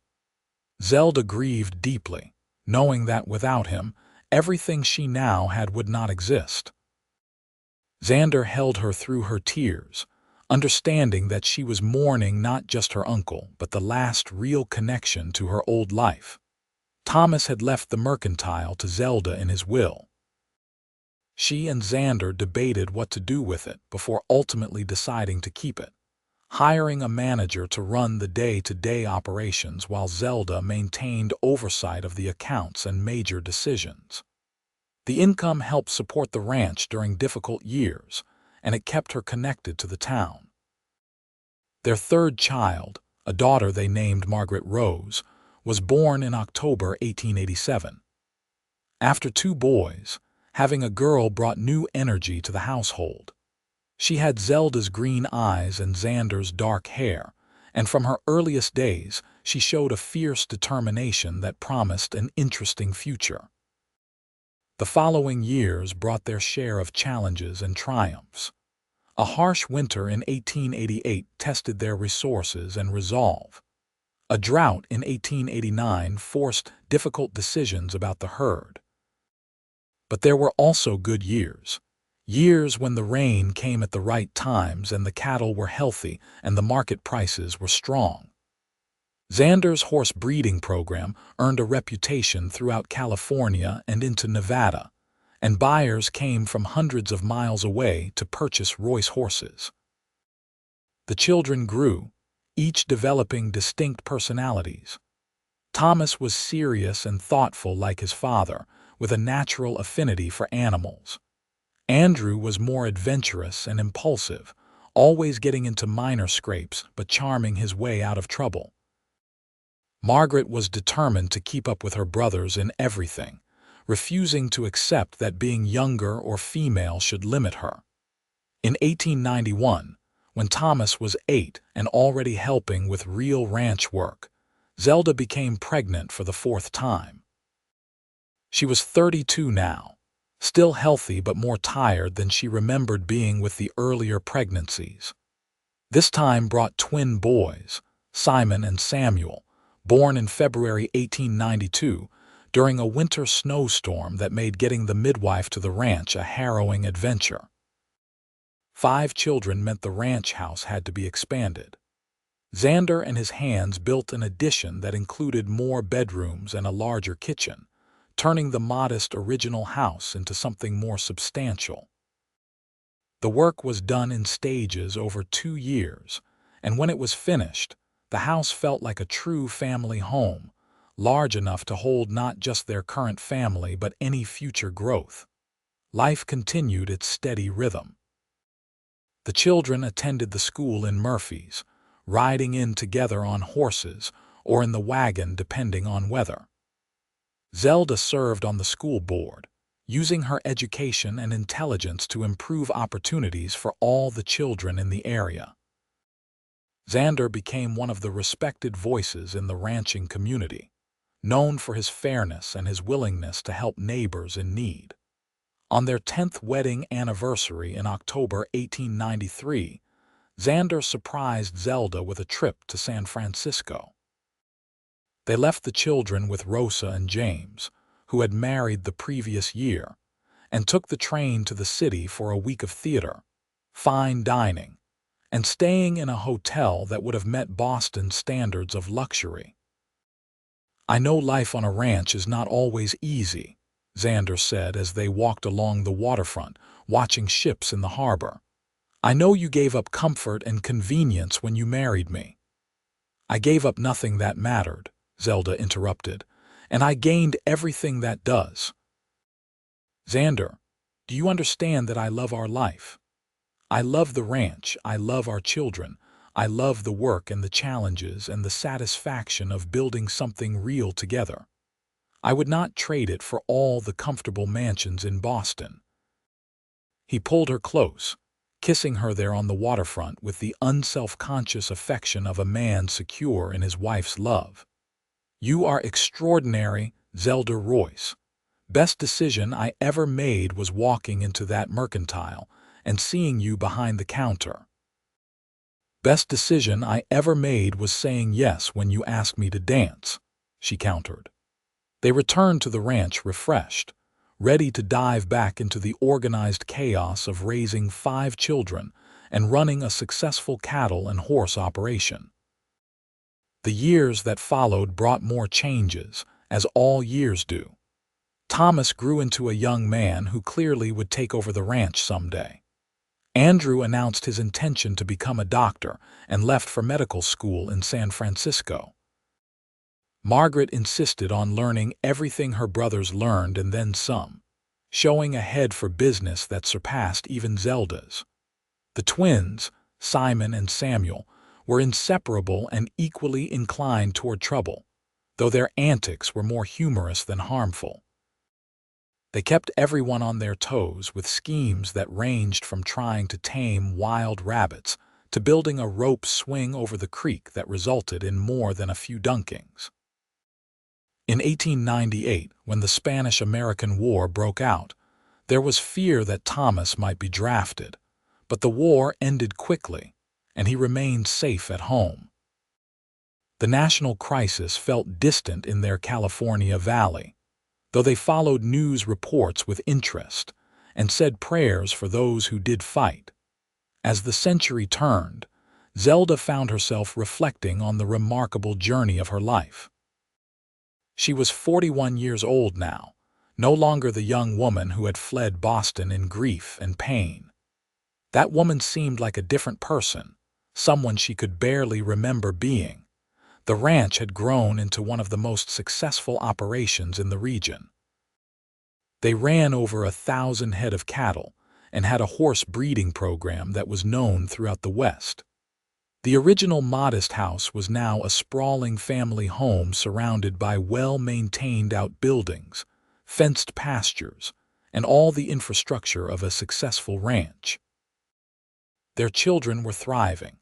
Zelda grieved deeply, knowing that without him, everything she now had would not exist. Xander held her through her tears, understanding that she was mourning not just her uncle, but the last real connection to her old life. Thomas had left the mercantile to Zelda in his will. She and Xander debated what to do with it before ultimately deciding to keep it, hiring a manager to run the day-to-day operations while Zelda maintained oversight of the accounts and major decisions. The income helped support the ranch during difficult years, and it kept her connected to the town. Their third child, a daughter they named Margaret Rose, was born in October 1887. After 2 boys, having a girl brought new energy to the household. She had Zelda's green eyes and Xander's dark hair, and from her earliest days, she showed a fierce determination that promised an interesting future. The following years brought their share of challenges and triumphs. A harsh winter in 1888 tested their resources and resolve. A drought in 1889 forced difficult decisions about the herd. But there were also good years. Years when the rain came at the right times and the cattle were healthy and the market prices were strong. Xander's horse breeding program earned a reputation throughout California and into Nevada, and buyers came from hundreds of miles away to purchase Royce horses. The children grew, each developing distinct personalities. Thomas was serious and thoughtful like his father, with a natural affinity for animals. Andrew was more adventurous and impulsive, always getting into minor scrapes but charming his way out of trouble. Margaret was determined to keep up with her brothers in everything, refusing to accept that being younger or female should limit her. In 1891, when Thomas was 8 and already helping with real ranch work, Zelda became pregnant for the 4th time. She was 32 now, still healthy but more tired than she remembered being with the earlier pregnancies. This time brought twin boys, Simon and Samuel, born in February 1892, during a winter snowstorm that made getting the midwife to the ranch a harrowing adventure. 5 children meant the ranch house had to be expanded. Xander and his hands built an addition that included more bedrooms and a larger kitchen, turning the modest original house into something more substantial. The work was done in stages over 2 years, and when it was finished, the house felt like a true family home, large enough to hold not just their current family but any future growth. Life continued its steady rhythm. The children attended the school in Murphy's, riding in together on horses or in the wagon depending on weather. Zelda served on the school board, using her education and intelligence to improve opportunities for all the children in the area. Xander became one of the respected voices in the ranching community, known for his fairness and his willingness to help neighbors in need. On their 10th wedding anniversary in October 1893, Xander surprised Zelda with a trip to San Francisco. They left the children with Rosa and James, who had married the previous year, and took the train to the city for a week of theater, fine dining, and staying in a hotel that would have met Boston's standards of luxury. "I know life on a ranch is not always easy," Xander said as they walked along the waterfront, watching ships in the harbor. "I know you gave up comfort and convenience when you married me." "I gave up nothing that mattered," Zelda interrupted, "and I gained everything that does." "Xander, do you understand that I love our life? I love the ranch, I love our children, I love the work and the challenges and the satisfaction of building something real together. I would not trade it for all the comfortable mansions in Boston." He pulled her close, kissing her there on the waterfront with the unself-conscious affection of a man secure in his wife's love. "You are extraordinary, Zelda Royce. Best decision I ever made was walking into that mercantile and seeing you behind the counter. Best decision I ever made was saying yes when you asked me to dance," she countered. They returned to the ranch refreshed, ready to dive back into the organized chaos of raising 5 children and running a successful cattle and horse operation. The years that followed brought more changes, as all years do. Thomas grew into a young man who clearly would take over the ranch someday. Andrew announced his intention to become a doctor and left for medical school in San Francisco. Margaret insisted on learning everything her brothers learned and then some, showing a head for business that surpassed even Zelda's. The twins, Simon and Samuel, were inseparable and equally inclined toward trouble, though their antics were more humorous than harmful. They kept everyone on their toes with schemes that ranged from trying to tame wild rabbits to building a rope swing over the creek that resulted in more than a few dunkings. In 1898, when the Spanish-American War broke out, there was fear that Thomas might be drafted, but the war ended quickly, and he remained safe at home. The national crisis felt distant in their California valley, though they followed news reports with interest and said prayers for those who did fight. As the century turned, Zelda found herself reflecting on the remarkable journey of her life. She was 41 years old now, no longer the young woman who had fled Boston in grief and pain. That woman seemed like a different person, someone she could barely remember being. The ranch had grown into one of the most successful operations in the region. They ran over 1,000 head of cattle and had a horse breeding program that was known throughout the West. The original modest house was now a sprawling family home surrounded by well-maintained outbuildings, fenced pastures, and all the infrastructure of a successful ranch. Their children were thriving.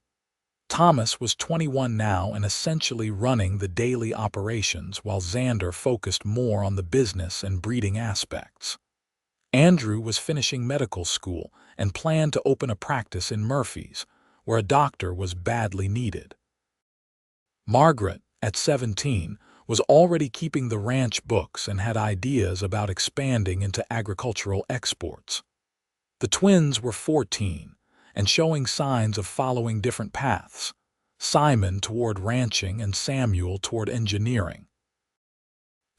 Thomas was 21 now and essentially running the daily operations while Xander focused more on the business and breeding aspects. Andrew was finishing medical school and planned to open a practice in Murphy's, where a doctor was badly needed. Margaret, at 17, was already keeping the ranch books and had ideas about expanding into agricultural exports. The twins were 14 and showing signs of following different paths, Simon toward ranching and Samuel toward engineering.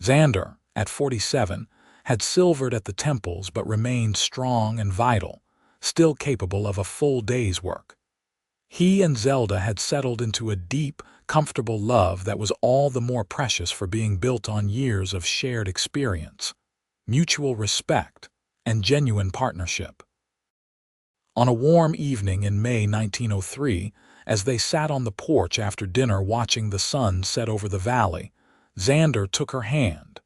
Xander, at 47, had silvered at the temples but remained strong and vital, still capable of a full day's work. He and Zelda had settled into a deep, comfortable love that was all the more precious for being built on years of shared experience, mutual respect, and genuine partnership. On a warm evening in May 1903, as they sat on the porch after dinner watching the sun set over the valley, Xander took her hand.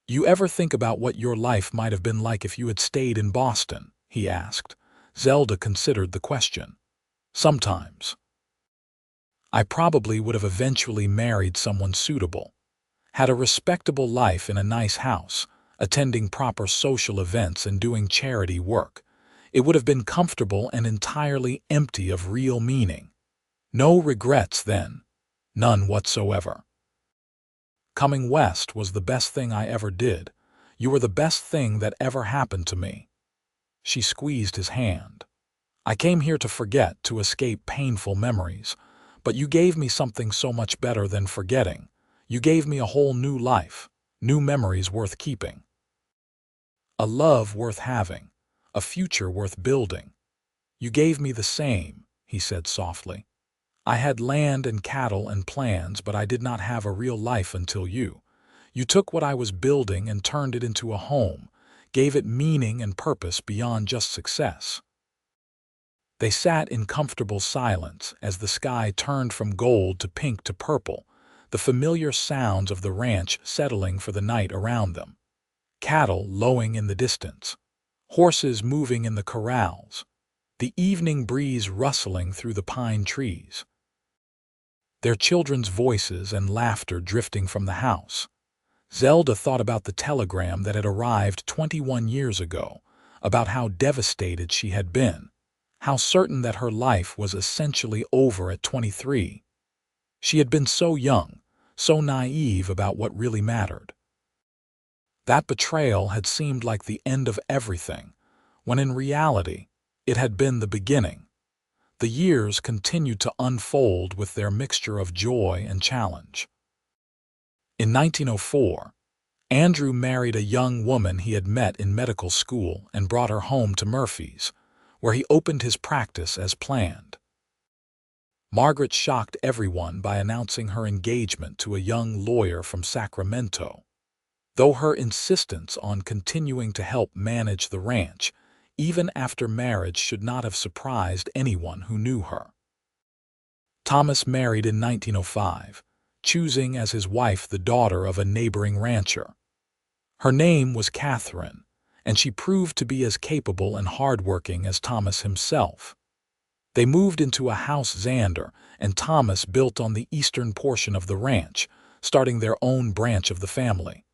"You ever think about what your life might have been like if you had stayed in Boston?" he asked. Zelda considered the question. "Sometimes. I probably would have eventually married someone suitable, had a respectable life in a nice house, attending proper social events and doing charity work. It would have been comfortable and entirely empty of real meaning. No regrets then, none whatsoever. Coming west was the best thing I ever did. You were the best thing that ever happened to me." She squeezed his hand. "I came here to forget, to escape painful memories, but you gave me something so much better than forgetting. You gave me a whole new life, new memories worth keeping. A love worth having, a future worth building. You gave me the same," he said softly. "I had land and cattle and plans, but I did not have a real life until you. You took what I was building and turned it into a home, gave it meaning and purpose beyond just success." They sat in comfortable silence as the sky turned from gold to pink to purple, the familiar sounds of the ranch settling for the night around them. Cattle lowing in the distance, horses moving in the corrals, the evening breeze rustling through the pine trees. Their children's voices and laughter drifting from the house. Zelda thought about the telegram that had arrived 21 years ago, about how devastated she had been, how certain that her life was essentially over at 23. She had been so young, so naive about what really mattered. That betrayal had seemed like the end of everything, when in reality, it had been the beginning. The years continued to unfold with their mixture of joy and challenge. In 1904, Andrew married a young woman he had met in medical school and brought her home to Murphy's, where he opened his practice as planned. Margaret shocked everyone by announcing her engagement to a young lawyer from Sacramento. Though her insistence on continuing to help manage the ranch, even after marriage, should not have surprised anyone who knew her. Thomas married in 1905, choosing as his wife the daughter of a neighboring rancher. Her name was Catherine, and she proved to be as capable and hardworking as Thomas himself. They moved into a house Xander and Thomas built on the eastern portion of the ranch, starting their own branch of the family.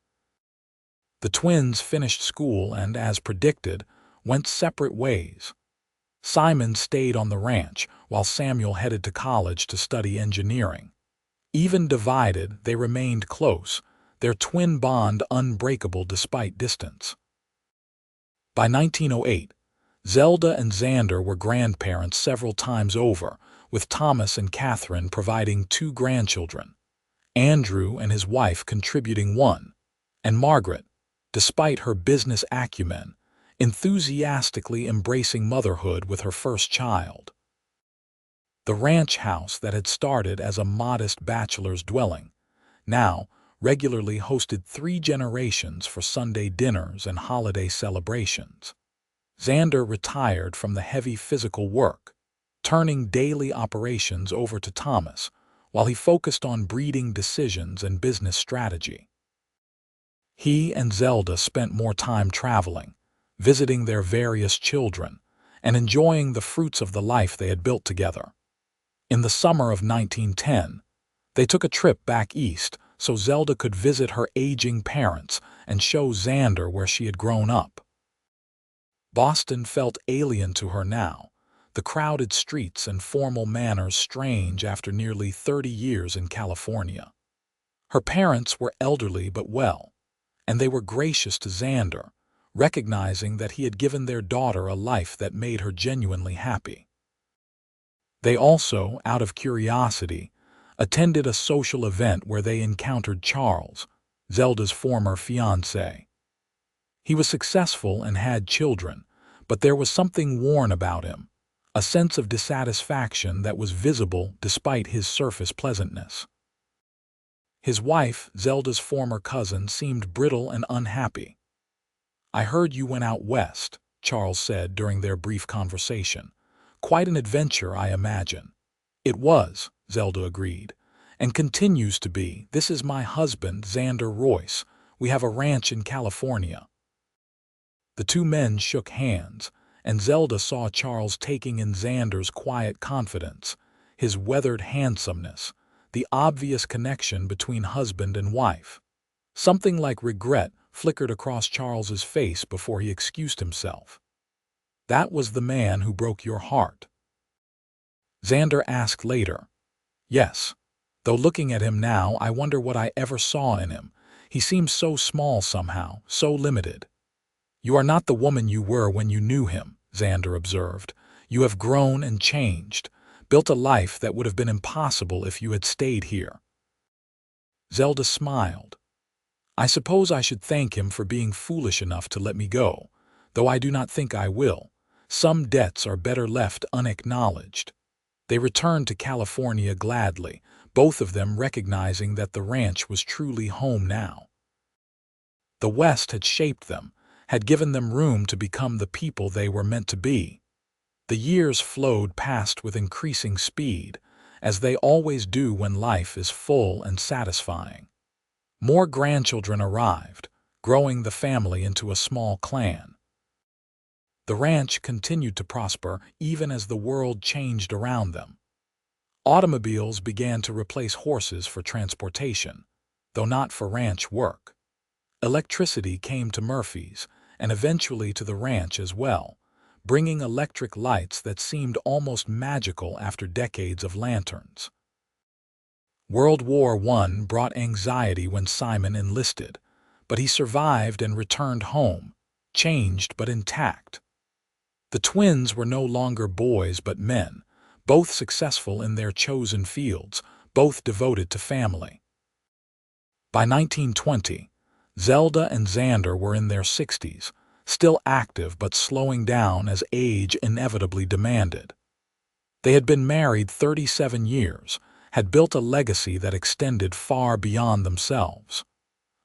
The twins finished school and, as predicted, went separate ways. Simon stayed on the ranch, while Samuel headed to college to study engineering. Even divided, they remained close, their twin bond unbreakable despite distance. By 1908, Zelda and Xander were grandparents several times over, with Thomas and Catherine providing 2 grandchildren, Andrew and his wife contributing 1, and Margaret, despite her business acumen, enthusiastically embracing motherhood with her first child. The ranch house that had started as a modest bachelor's dwelling now regularly hosted 3 generations for Sunday dinners and holiday celebrations. Xander retired from the heavy physical work, turning daily operations over to Thomas, while he focused on breeding decisions and business strategy. He and Zelda spent more time traveling, visiting their various children, and enjoying the fruits of the life they had built together. In the summer of 1910, they took a trip back east so Zelda could visit her aging parents and show Xander where she had grown up. Boston felt alien to her now, the crowded streets and formal manners strange after nearly 30 years in California. Her parents were elderly but well, and they were gracious to Xander, recognizing that he had given their daughter a life that made her genuinely happy. They also, out of curiosity, attended a social event where they encountered Charles, Zelda's former fiancé. He was successful and had children, but there was something worn about him, a sense of dissatisfaction that was visible despite his surface pleasantness. His wife, Zelda's former cousin, seemed brittle and unhappy. "I heard you went out west," Charles said during their brief conversation. "Quite an adventure, I imagine." "It was," Zelda agreed, "and continues to be. This is my husband, Xander Royce. We have a ranch in California." The 2 men shook hands, and Zelda saw Charles taking in Xander's quiet confidence, his weathered handsomeness, the obvious connection between husband and wife. Something like regret flickered across Charles's face before he excused himself. "That was the man who broke your heart?" Xander asked later. "Yes, though looking at him now I wonder what I ever saw in him. He seems so small somehow, so limited." "You are not the woman you were when you knew him," Xander observed. "You have grown and changed, built a life that would have been impossible if you had stayed here." Zelda smiled. "I suppose I should thank him for being foolish enough to let me go, though I do not think I will. Some debts are better left unacknowledged." They returned to California gladly, both of them recognizing that the ranch was truly home now. The West had shaped them, had given them room to become the people they were meant to be. The years flowed past with increasing speed, as they always do when life is full and satisfying. More grandchildren arrived, growing the family into a small clan. The ranch continued to prosper even as the world changed around them. Automobiles began to replace horses for transportation, though not for ranch work. Electricity came to Murphy's, and eventually to the ranch as well, bringing electric lights that seemed almost magical after decades of lanterns. World War I brought anxiety when Simon enlisted, but he survived and returned home, changed but intact. The twins were no longer boys but men, both successful in their chosen fields, both devoted to family. By 1920, Zelda and Xander were in their 60s, still active but slowing down as age inevitably demanded. They had been married 37 years, had built a legacy that extended far beyond themselves.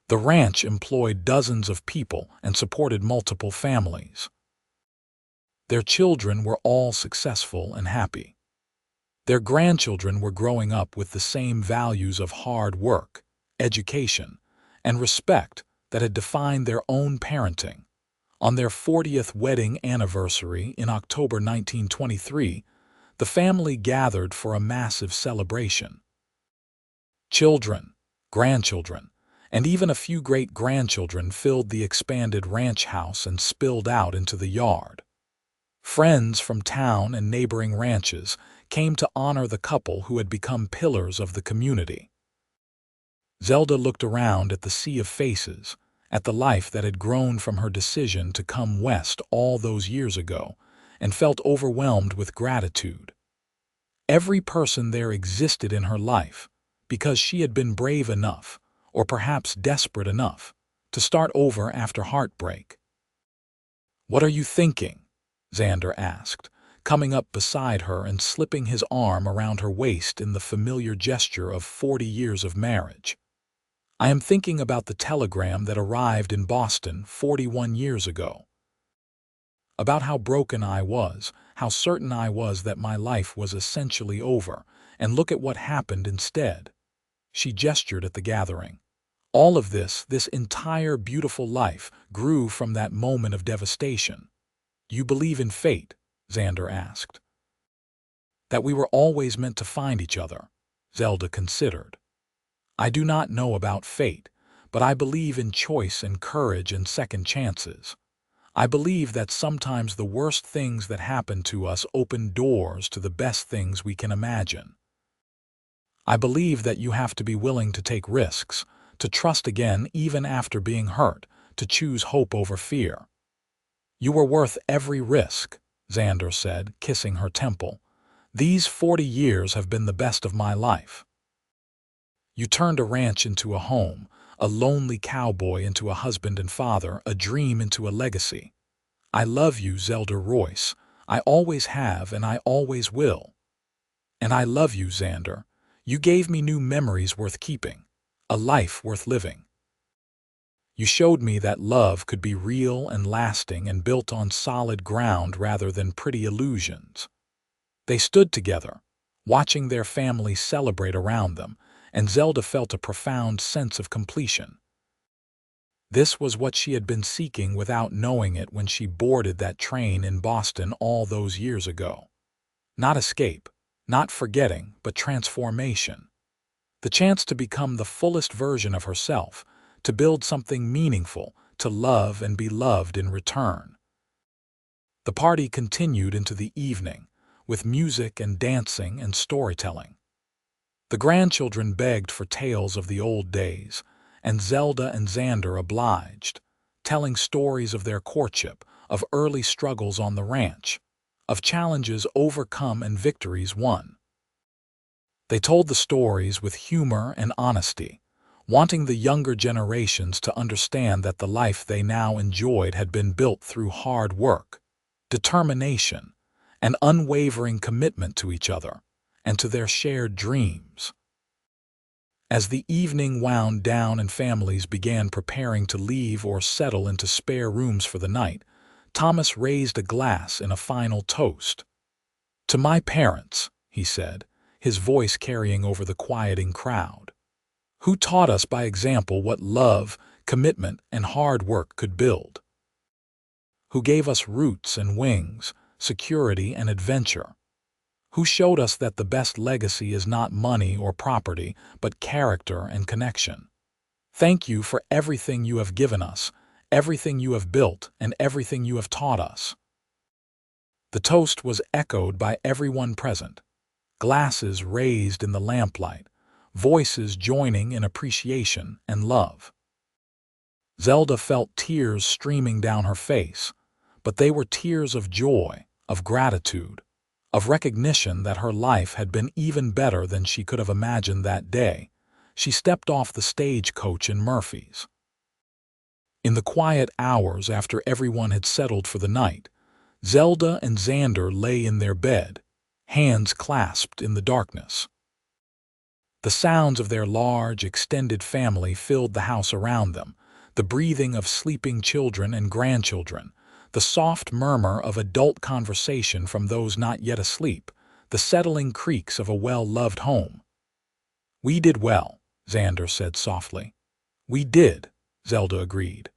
The ranch employed dozens of people and supported multiple families. Their children were all successful and happy. Their grandchildren were growing up with the same values of hard work, education, and respect that had defined their own parenting. On their 40th wedding anniversary in October 1923, The family gathered for a massive celebration. Children, grandchildren, and even a few great-grandchildren filled the expanded ranch house and spilled out into the yard. Friends from town and neighboring ranches came to honor the couple who had become pillars of the community. Zelda looked around at the sea of faces, at the life that had grown from her decision to come west all those years ago, and felt overwhelmed with gratitude. Every person there existed in her life because she had been brave enough, or perhaps desperate enough, to start over after heartbreak. "What are you thinking?" Xander asked, coming up beside her and slipping his arm around her waist in the familiar gesture of 40 years of marriage. "I am thinking about the telegram that arrived in Boston 41 years ago. About how broken I was, how certain I was that my life was essentially over, and look at what happened instead." She gestured at the gathering. All of this entire beautiful life grew from that moment of devastation. "You believe in fate?" Xander asked. "That we were always meant to find each other," Zelda considered. "I do not know about fate, but I believe in choice and courage and second chances. I believe that sometimes the worst things that happen to us open doors to the best things we can imagine. I believe that you have to be willing to take risks, to trust again even after being hurt, to choose hope over fear." "You were worth every risk," Xander said, kissing her temple. "These 40 years have been the best of my life. You turned a ranch into a home, a lonely cowboy into a husband and father, a dream into a legacy. I love you, Zelda Royce. I always have and I always will. And I love you, Xander. You gave me new memories worth keeping, a life worth living. You showed me that love could be real and lasting and built on solid ground rather than pretty illusions." They stood together, watching their family celebrate around them, and Zelda felt a profound sense of completion. This was what she had been seeking without knowing it when she boarded that train in Boston all those years ago. Not escape, not forgetting, but transformation. The chance to become the fullest version of herself, to build something meaningful, to love and be loved in return. The party continued into the evening, with music and dancing and storytelling. The grandchildren begged for tales of the old days, and Zelda and Xander obliged, telling stories of their courtship, of early struggles on the ranch, of challenges overcome and victories won. They told the stories with humor and honesty, wanting the younger generations to understand that the life they now enjoyed had been built through hard work, determination, an unwavering commitment to each other and to their shared dreams. As the evening wound down and families began preparing to leave or settle into spare rooms for the night, Thomas raised a glass in a final toast. "To my parents," he said, his voice carrying over the quieting crowd, "who taught us by example what love, commitment, and hard work could build. Who gave us roots and wings, security and adventure. Who showed us that the best legacy is not money or property, but character and connection. Thank you for everything you have given us, everything you have built, and everything you have taught us." The toast was echoed by everyone present, glasses raised in the lamplight, voices joining in appreciation and love. Zelda felt tears streaming down her face, but they were tears of joy, of gratitude, of recognition that her life had been even better than she could have imagined that day. She stepped off the stagecoach in Murphy's. In the quiet hours after everyone had settled for the night, Zelda and Xander lay in their bed, hands clasped in the darkness. The sounds of their large, extended family filled the house around them, the breathing of sleeping children and grandchildren, the soft murmur of adult conversation from those not yet asleep, the settling creaks of a well-loved home. "We did well," Xander said softly. "We did," Zelda agreed.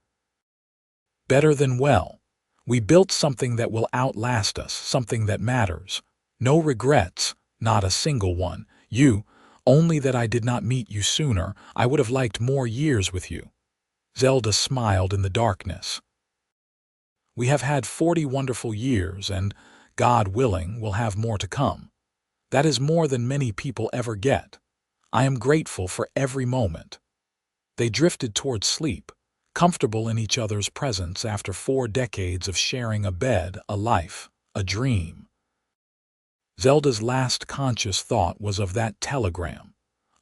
"Better than well. We built something that will outlast us, something that matters. No regrets, not a single one. Only that I did not meet you sooner. I would have liked more years with you." Zelda smiled in the darkness. "We have had 40 wonderful years, and, God willing, will have more to come. That is more than many people ever get. I am grateful for every moment." They drifted toward sleep, comfortable in each other's presence after 4 decades of sharing a bed, a life, a dream. Zelda's last conscious thought was of that telegram,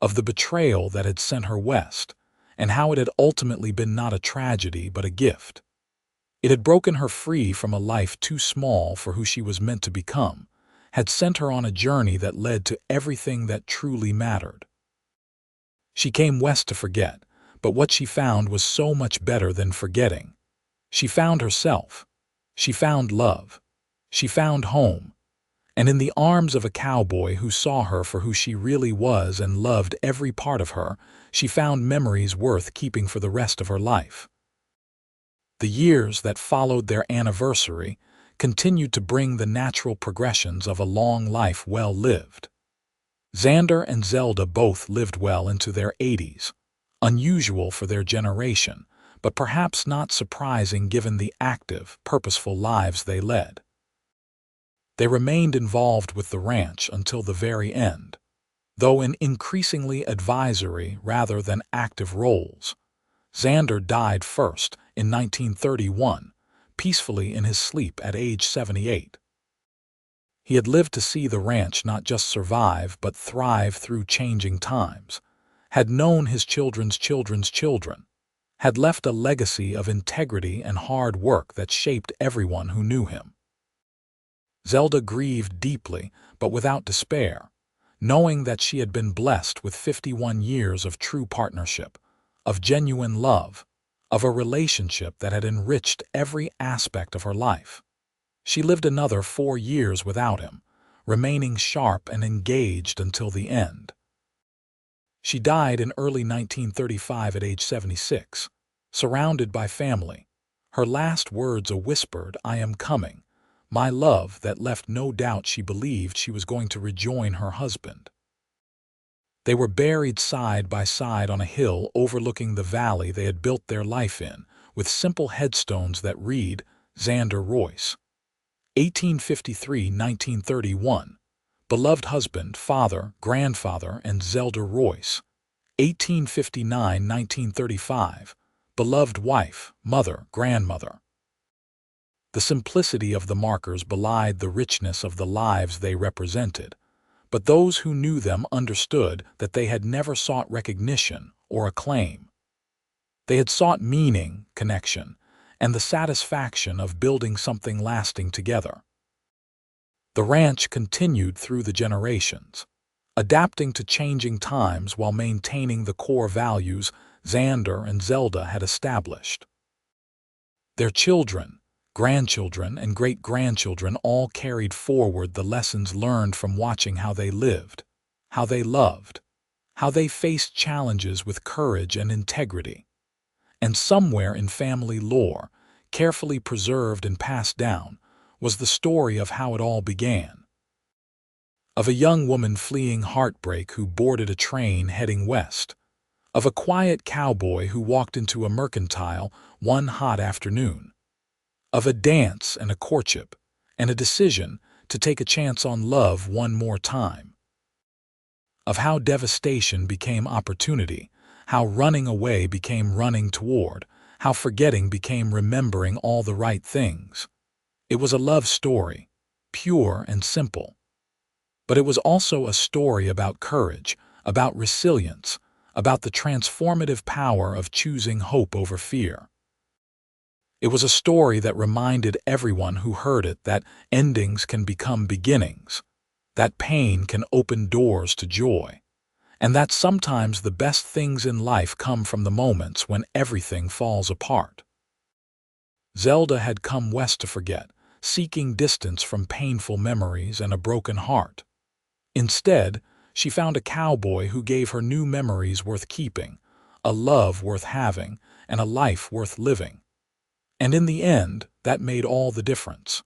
of the betrayal that had sent her west, and how it had ultimately been not a tragedy but a gift. It had broken her free from a life too small for who she was meant to become, had sent her on a journey that led to everything that truly mattered. She came west to forget, but what she found was so much better than forgetting. She found herself. She found love. She found home. And in the arms of a cowboy who saw her for who she really was and loved every part of her, she found memories worth keeping for the rest of her life. The years that followed their anniversary continued to bring the natural progressions of a long life well lived. Xander and Zelda both lived well into their 80s, unusual for their generation, but perhaps not surprising given the active, purposeful lives they led. They remained involved with the ranch until the very end, though in increasingly advisory rather than active roles. Xander died first in 1931, peacefully in his sleep at age 78. He had lived to see the ranch not just survive but thrive through changing times, had known his children's children's children, had left a legacy of integrity and hard work that shaped everyone who knew him. Zelda grieved deeply, but without despair, knowing that she had been blessed with 51 years of true partnership, of genuine love, of a relationship that had enriched every aspect of her life. She lived another 4 years without him, remaining sharp and engaged until the end. She died in early 1935 at age 76, surrounded by family, her last words a whispered, "I am coming," my love that left no doubt she believed she was going to rejoin her husband. They were buried side by side on a hill overlooking the valley they had built their life in, with simple headstones that read, Xander Royce, 1853–1931, beloved husband, father, grandfather, and Zelda Royce, 1859–1935, beloved wife, mother, grandmother. The simplicity of the markers belied the richness of the lives they represented, but those who knew them understood that they had never sought recognition or acclaim. They had sought meaning, connection, and the satisfaction of building something lasting together. The ranch continued through the generations, adapting to changing times while maintaining the core values Xander and Zelda had established. Their children, grandchildren, and great-grandchildren all carried forward the lessons learned from watching how they lived, how they loved, how they faced challenges with courage and integrity. And somewhere in family lore, carefully preserved and passed down, was the story of how it all began. Of a young woman fleeing heartbreak who boarded a train heading west. Of a quiet cowboy who walked into a mercantile one hot afternoon. Of a dance and a courtship, and a decision to take a chance on love one more time. Of how devastation became opportunity, how running away became running toward, how forgetting became remembering all the right things. It was a love story, pure and simple. But it was also a story about courage, about resilience, about the transformative power of choosing hope over fear. It was a story that reminded everyone who heard it that endings can become beginnings, that pain can open doors to joy, and that sometimes the best things in life come from the moments when everything falls apart. Zelda had come west to forget, seeking distance from painful memories and a broken heart. Instead, she found a cowboy who gave her new memories worth keeping, a love worth having, and a life worth living. And in the end, that made all the difference.